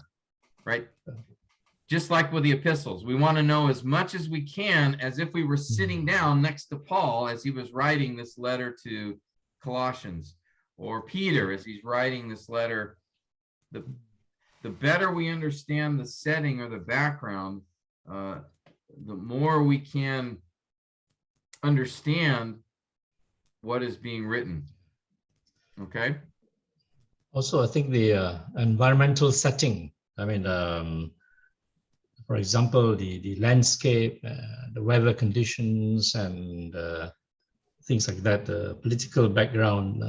right? Just like with the epistles, we want to know as much as we can as if we were sitting down next to Paul as he was writing this letter to Colossians, or Peter as he's writing this letter. The better we understand the setting or the background, the more we can understand what is being written. Okay. Also, I think the environmental setting, I mean, for example, the landscape, the weather conditions, and things like that, the political background.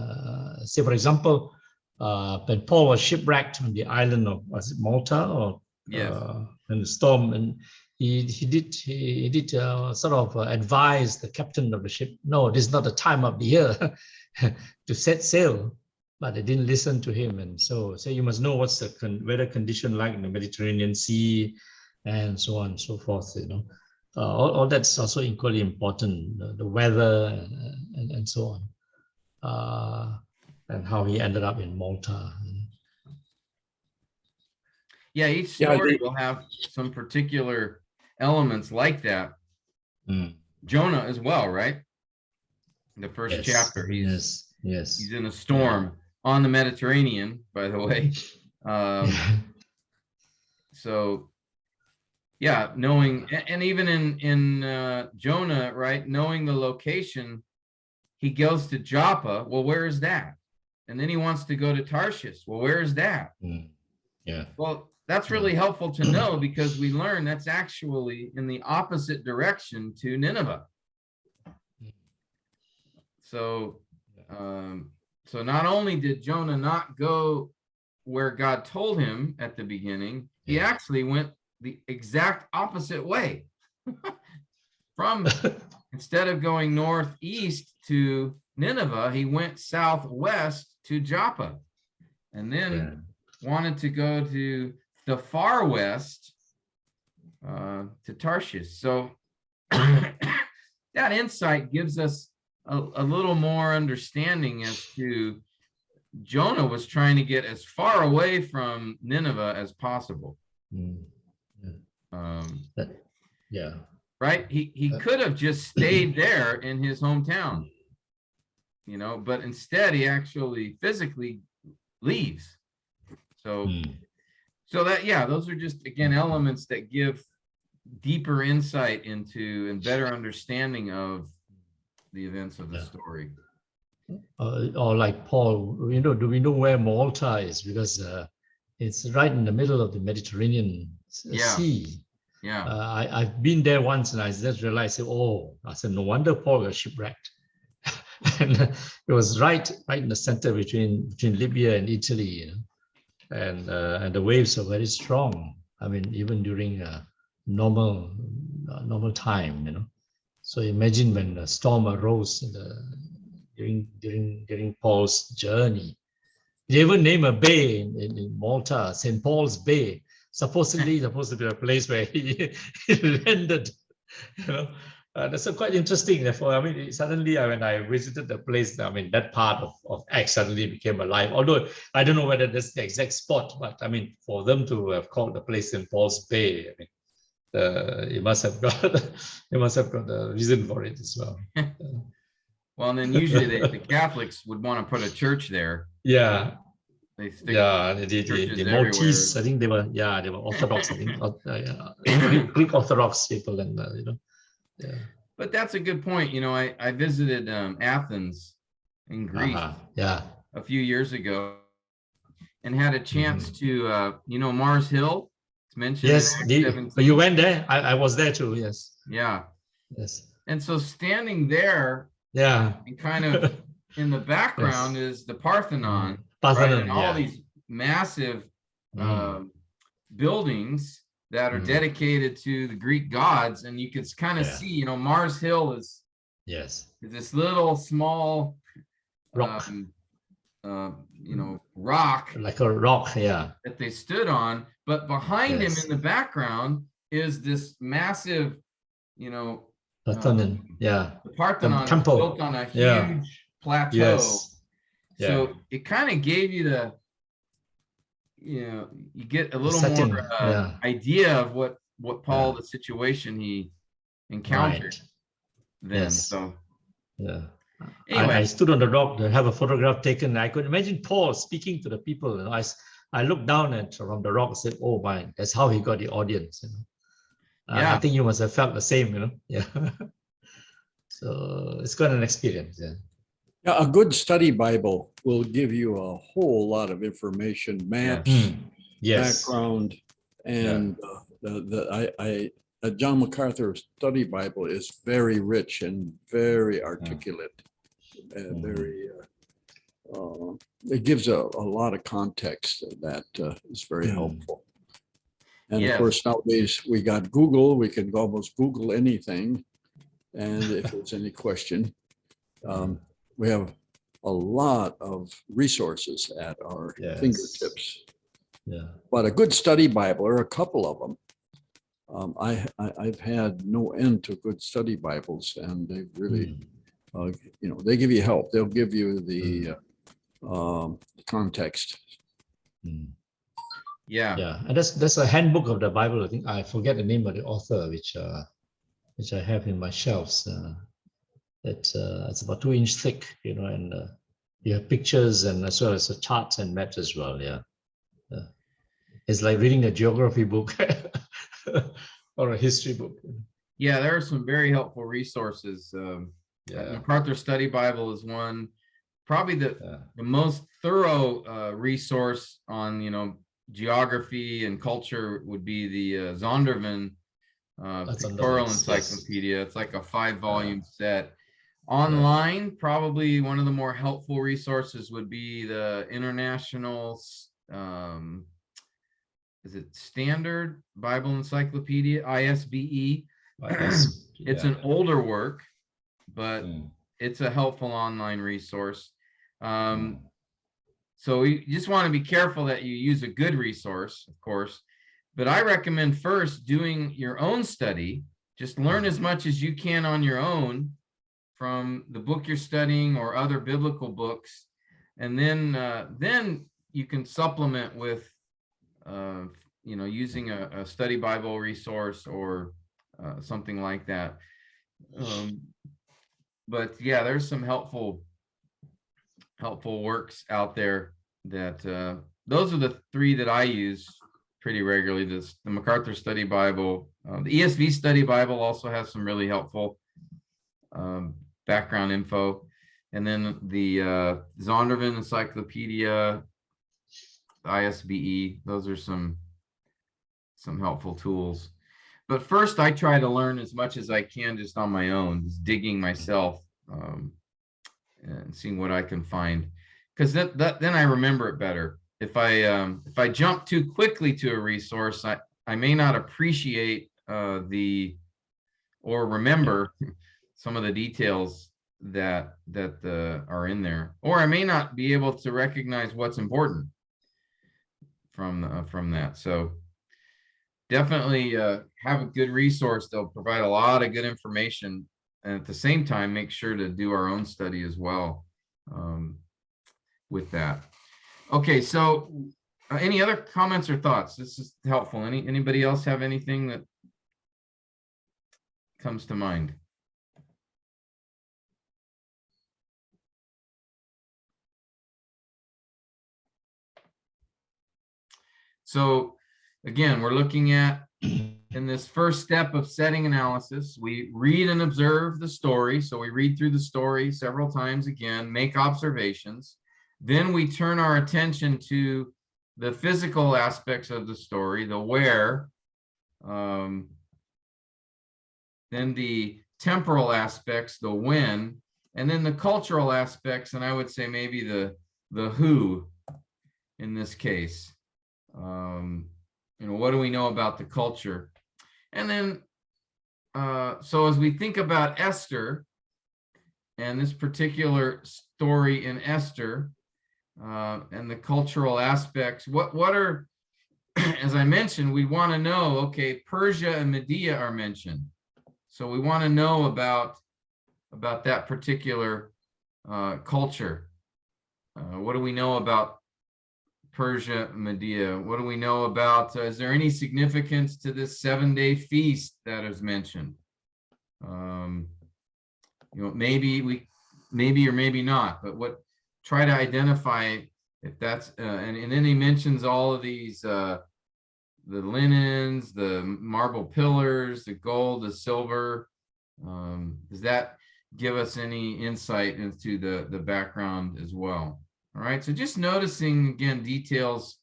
Say, for example, when Paul was shipwrecked on the island of, was it Malta, or Yes. in the storm, and he did sort of advise the captain of the ship, no, this is not the time of the year to set sail, but they didn't listen to him. And so you must know what's the weather condition like in the Mediterranean Sea, and so on and so forth. You know, all that's also equally important. The weather and so on, and how he ended up in Malta. Yeah, each story will have some particular elements like that. Jonah as well, right? The first chapter, he's in a storm on the Mediterranean, by the way. So yeah, knowing, and even in Jonah, right, knowing the location, he goes to Joppa. Well, where is that? And then he wants to go to Tarshish. Well, where is that? Yeah. Well, that's really helpful to know, because we learn that's actually in the opposite direction to Nineveh. So, so not only did Jonah not go where God told him at the beginning, he actually went the exact opposite way. From, instead of going northeast to Nineveh, he went southwest to Joppa, and then wanted to go to the far west, to Tarshish. So that insight gives us a little more understanding as to Jonah was trying to get as far away from Nineveh as possible. Right? He could have just stayed there in his hometown, you know, but instead he actually physically leaves. So that, yeah, those are just, again, elements that give deeper insight into and better understanding of the events of the story. Or like Paul, you know, do we know where Malta is? Because it's right in the middle of the Mediterranean Sea. Yeah. I've been there once, and I just realized, I said, no wonder Paul got shipwrecked. And it was right in the center between Libya and Italy, you know? And the waves are very strong. I mean, even during normal time, you know. So imagine when a storm arose during Paul's journey. They even name a bay in Malta, St. Paul's Bay, supposedly supposed to be a place where he landed. You know, that's quite interesting. Therefore, I mean, suddenly when I visited the place, I mean, that part of Acts suddenly became alive. Although I don't know whether that's the exact spot, but I mean, for them to have called the place St. Paul's Bay, I mean, it must have got a reason for it as well. Well, and then usually the Catholics would want to put a church there. Yeah. They stick The Maltese, I think they were Orthodox, I think, Greek Orthodox people, and you know. Yeah. But that's a good point. You know, I visited Athens in Greece a few years ago, and had a chance to, you know, Mars Hill. It's mentioned. Yes, you went there. I was there too. Yes. Yeah. Yes. And so standing there, and kind of in the background is the Parthenon, right? And all these massive buildings that are dedicated to the Greek gods, and you could kind of see, you know, Mars Hill is this little small Rock. Rock Like a rock, yeah. that they stood on, but behind him Yes. in the background is this massive, Parthenon, yeah. the Parthenon is temple. built on a Yeah. huge plateau. Yes. Yeah. So it kind of gave you the, you get a little setting, more yeah. idea of what Paul, Yeah. the situation he encountered Right. then. Yes. So Yeah. anyway, I stood on the rock to have a photograph taken. I could imagine Paul speaking to the people. I looked down from the rock and said, "Oh my, that's how he got the audience." Yeah. I think you must have felt the same, Yeah. So it's quite an experience. Yeah. Yeah, a good study Bible will give you a whole lot of information, maps, Yes. background, and a John MacArthur study Bible is very rich and very articulate. It gives a lot of context that is very helpful. And of Yes. course, nowadays we got Google. We can almost Google anything. And if there's any question, we have a lot of resources at our fingertips. Yeah. But a good study Bible, or a couple of them, I've had no end to good study Bibles, and they really, they give you help. They'll give you the context. Yeah. Yeah, and that's a handbook of the Bible. I think I forget the name of the author, which I have in my shelves. It's about 2-inch thick, and you have pictures and as well as charts and maps as well. Yeah. It's like reading a geography book or a history book. Yeah, there are some very helpful resources. MacArthur Study Bible is one, probably the most thorough resource on geography and culture would be the Zondervan Pictorial Encyclopedia. It's like a 5-volume set. Online, probably one of the more helpful resources would be the International is it Standard Bible Encyclopedia, ISBE. It's an older work, but it's a helpful online resource. So you just want to be careful that you use a good resource, of course, but I recommend first doing your own study. Just learn as much as you can on your own from the book you're studying or other biblical books. And then you can supplement with using a study Bible resource or something like that. But yeah, there's some helpful works out there that those are the 3 that I use pretty regularly. The MacArthur Study Bible, the ESV Study Bible also has some really helpful background info, and then the Zondervan Encyclopedia, ISBE. Those are some helpful tools. But first, I try to learn as much as I can just on my own, just digging myself and seeing what I can find, because then I remember it better. If I jump too quickly to a resource, I may not appreciate or remember some of the details that are in there, or I may not be able to recognize what's important from that. So definitely have a good resource. They'll provide a lot of good information, and at the same time, make sure to do our own study as well with that. Okay, so any other comments or thoughts? This is helpful. Anybody else have anything that comes to mind? So again, we're looking at, in this first step of setting analysis, we read and observe the story. So we read through the story several times again, make observations. Then we turn our attention to the physical aspects of the story, the where, then the temporal aspects, the when, and then the cultural aspects, and I would say maybe the who in this case. What do we know about the culture? And then, so as we think about Esther, and this particular story in Esther, and the cultural aspects. What are, as I mentioned, we want to know, okay, Persia and Media are mentioned. So we want to know about that particular culture. What do we know about Persia, Media? What do we know about, is there any significance to this 7-day feast that is mentioned? You know, maybe or maybe not, but try to identify if that's, and then he mentions all of these, the linens, the marble pillars, the gold, the silver. Does that give us any insight into the background as well? All right, so just noticing, again, details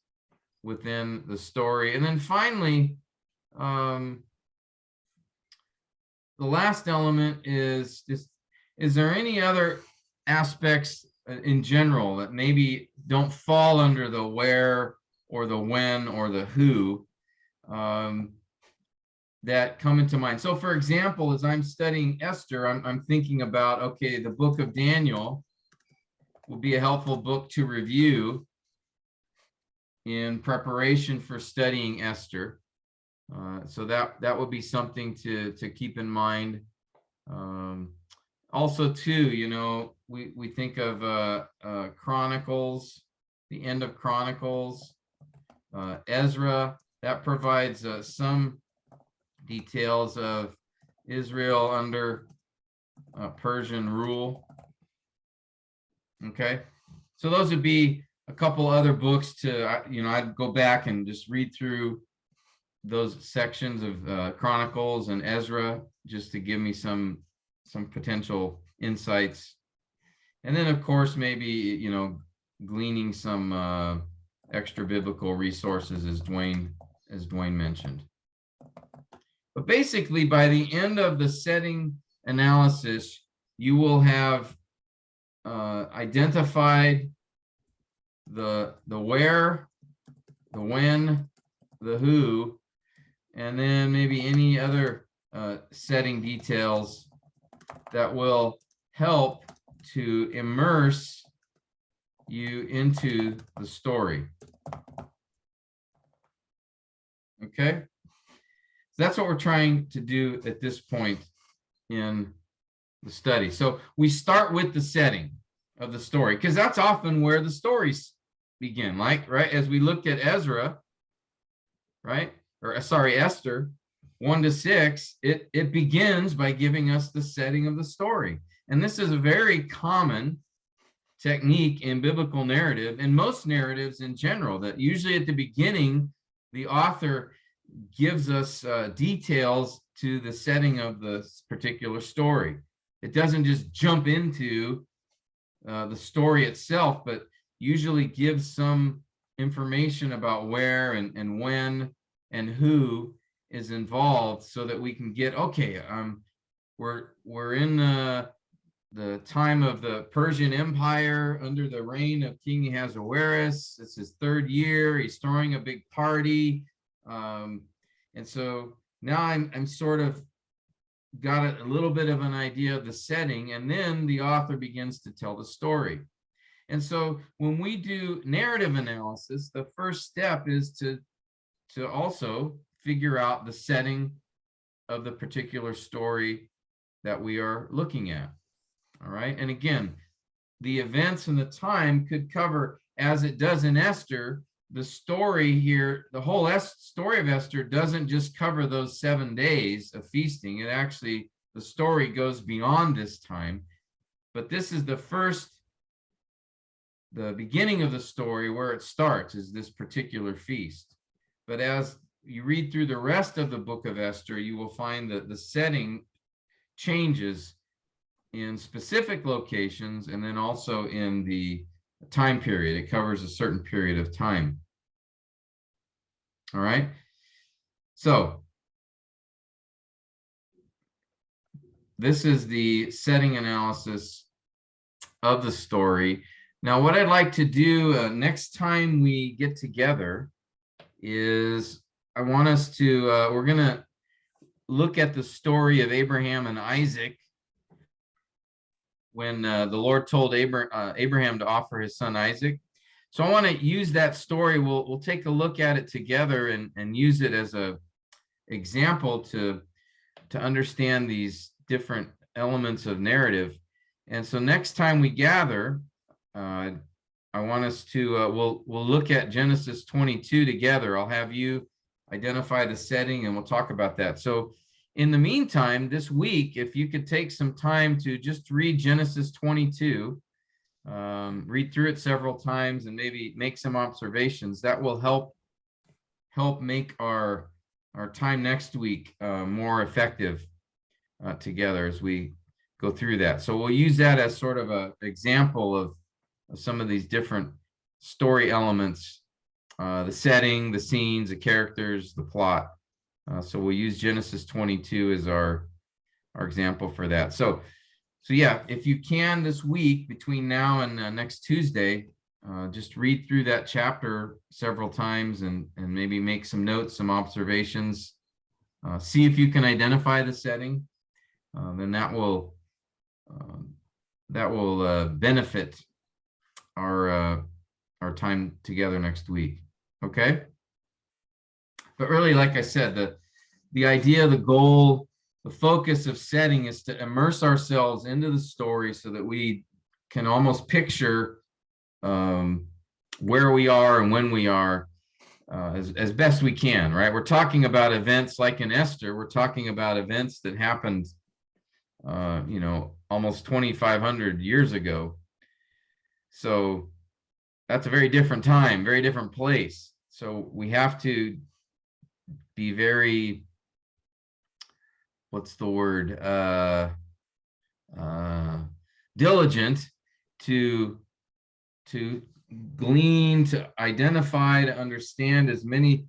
within the story. And then finally, the last element is just, is there any other aspects in general that maybe don't fall under the where or the when or the who, that come into mind? So for example, as I'm studying Esther, I'm thinking about, okay, the book of Daniel will be a helpful book to review in preparation for studying Esther. So that would be something to keep in mind. Also too, you know, we think of Chronicles, the end of Chronicles, Ezra, that provides some details of Israel under Persian rule. Okay, so those would be a couple other books to, you know, I'd go back and just read through those sections of Chronicles and Ezra just to give me some potential insights. And then of course, maybe, you know, gleaning some extra biblical resources as Dwayne mentioned. But basically, by the end of the setting analysis, you will have identified the where, the when, the who, and then maybe any other setting details that will help to immerse you into the story. Okay, so that's what we're trying to do at this point in the study. So we start with the setting of the story, because that's often where the stories begin, like, right, as we looked at Ezra, right, or sorry, Esther 1-6, it begins by giving us the setting of the story. And this is a very common technique in biblical narrative and most narratives in general, that usually at the beginning, the author gives us details to the setting of the particular story. It doesn't just jump into the story itself, but usually gives some information about where and when and who is involved, so that we can get, okay, we're in the time of the Persian Empire under the reign of King Ahasuerus. It's his 3rd year. He's throwing a big party. And so now I'm sort of got a little bit of an idea of the setting, and then the author begins to tell the story. And so when we do narrative analysis, the first step is to also figure out the setting of the particular story that we are looking at. All right. And again, the events and the time could cover, as it does in Esther, the story here, the whole story of Esther doesn't just cover those 7 days of feasting. It actually, the story goes beyond this time. But this is the beginning of the story, where it starts, is this particular feast. But as you read through the rest of the book of Esther, you will find that the setting changes in specific locations, and then also in the time period. It covers a certain period of time. All right. So this is the setting analysis of the story. Now, what I'd like to do next time we get together is I want us to, we're going to look at the story of Abraham and Isaac when the Lord told Abraham to offer his son Isaac. So I want to use that story. We'll take a look at it together and use it as a example to understand these different elements of narrative. And so next time we gather, I want us to we'll look at Genesis 22 together. I'll have you identify the setting and we'll talk about that. So in the meantime, this week, if you could take some time to just read Genesis 22, read through it several times and maybe make some observations, that will help make our time next week more effective together as we go through that. So we'll use that as sort of an example of some of these different story elements, the setting, the scenes, the characters, the plot. So we'll use Genesis 22 as our example for that. So yeah, if you can this week between now and next Tuesday, just read through that chapter several times and maybe make some notes, some observations. See if you can identify the setting. Then that will benefit our time together next week. Okay. But really, like I said, the idea, the goal, the focus of setting is to immerse ourselves into the story so that we can almost picture where we are and when we are as best we can, right? We're talking about events like in Esther. We're talking about events that happened, almost 2,500 years ago. So that's a very different time, very different place. So we have to be very, what's the word, diligent to glean, to identify, to understand as many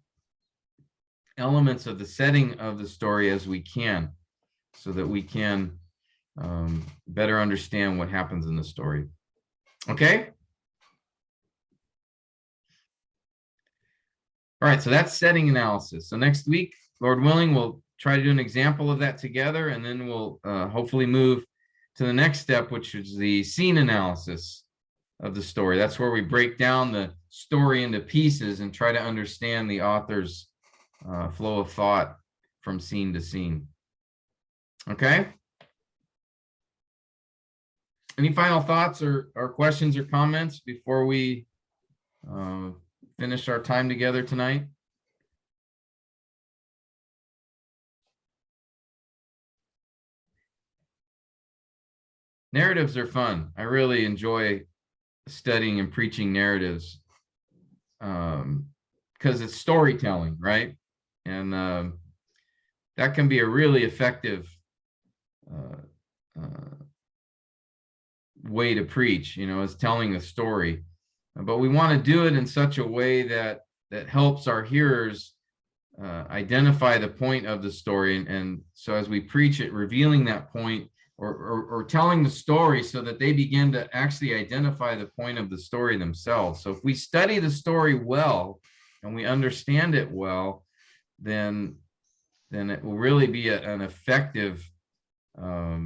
elements of the setting of the story as we can, so that we can better understand what happens in the story. Okay? All right, so that's setting analysis. So next week, Lord willing, we'll try to do an example of that together, and then we'll hopefully move to the next step, which is the scene analysis of the story. That's where we break down the story into pieces and try to understand the author's flow of thought from scene to scene. Okay? Any final thoughts or questions or comments before we finish our time together tonight? Narratives are fun. I really enjoy studying and preaching narratives because it's storytelling, right? And that can be a really effective way to preach, is telling a story. But we want to do it in such a way that helps our hearers identify the point of the story. And so as we preach it, revealing that point or telling the story so that they begin to actually identify the point of the story themselves. So if we study the story well and we understand it well, then it will really be an effective, I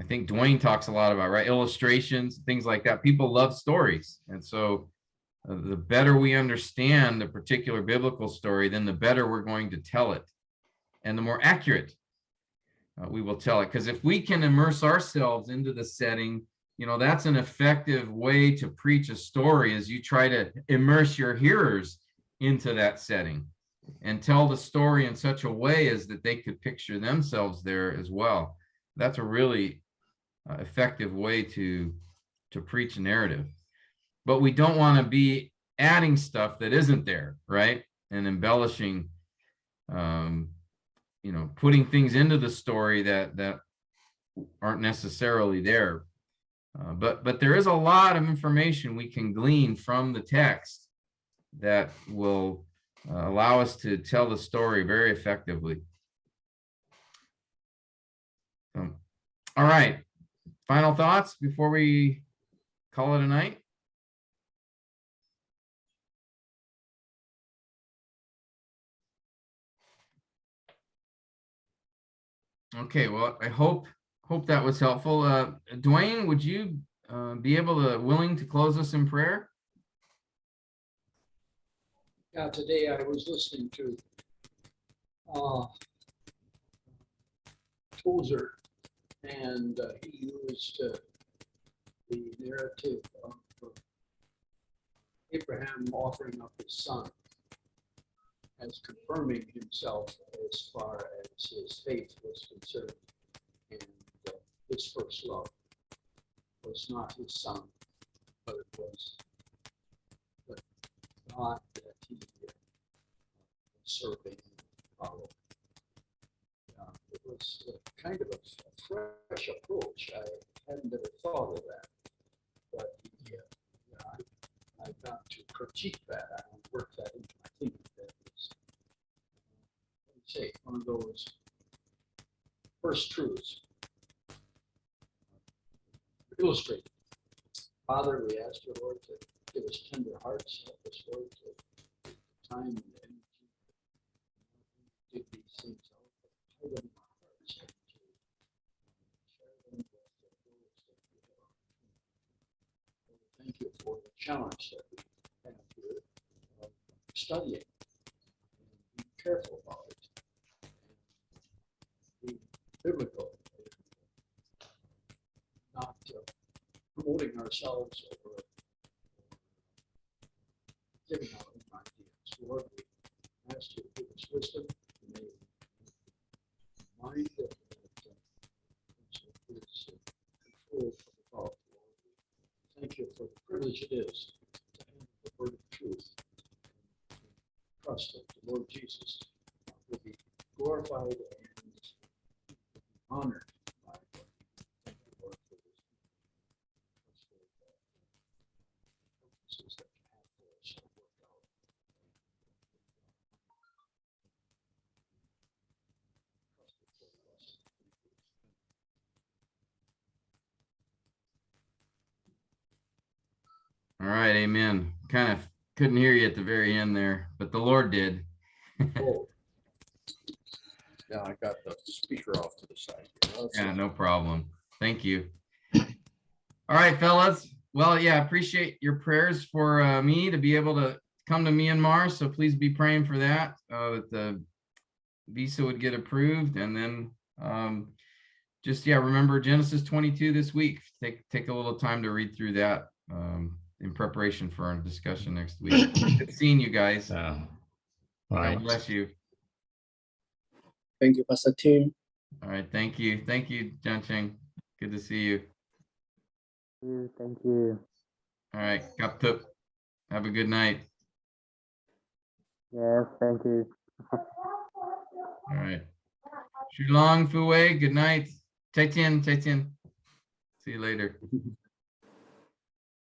think Dwayne talks a lot about, right, illustrations, things like that. People love stories. And so the better we understand the particular biblical story, then the better we're going to tell it. And the more accurate we will tell it. Because if we can immerse ourselves into the setting, that's an effective way to preach a story, as you try to immerse your hearers into that setting and tell the story in such a way as that they could picture themselves there as well. That's a really effective way to preach a narrative. But we don't want to be adding stuff that isn't there, right? And embellishing, putting things into the story that aren't necessarily there. But there is a lot of information we can glean from the text that will allow us to tell the story very effectively. All right. Final thoughts before we call it a night? Okay, well, I hope Hope that was helpful. Dwayne, would you be willing to close us in prayer? Yeah, today I was listening to Tozer, and he used the narrative of Abraham offering up his son as confirming himself as far as his faith was concerned. And his first love was not his son, but it was the God that he was serving and following. It was kind of a fresh approach. I hadn't ever thought of that, but I've got to critique that. I will work that into my thinking. That is, let me say, one of those first truths. Illustrated. Father, we ask you, Lord, to give us tender hearts. Help us, Lord, to take the time and energy to dig these things out, hide them in our hearts, and to share them with those that we have. Lord, thank you for the challenge that we have here of studying and being careful about it and being biblical. Not promoting ourselves or giving our own ideas. Lord, we ask you to give us wisdom. May mind that is controlled from above. Lord, we thank you for the privilege it is to have the word of truth. And trust that the Lord Jesus will be glorified and honored by God. Thank you, Lord, for this. Purposes that you have for us to work out. Trust it for us. All right, amen. Kind of couldn't hear you at the very end there, but the Lord did. Oh. Yeah, I got the speaker off to the side here. Yeah, no problem. Thank you. All right, fellas. Well, yeah, appreciate your prayers for me to be able to come to Myanmar. So please be praying for that, that the visa would get approved. And then just, yeah, remember Genesis 22 this week. Take a little time to read through that in preparation for our discussion next week. Good seeing you guys. Right. God bless you. Thank you, Pastor Tim. All right, thank you. Thank you, John Cheng. Good to see you. Thank you. All right, Kaptup. Have a good night. Yes, thank you. All right. Shulong, Fu Wei, good night. Chai Tien. See you later.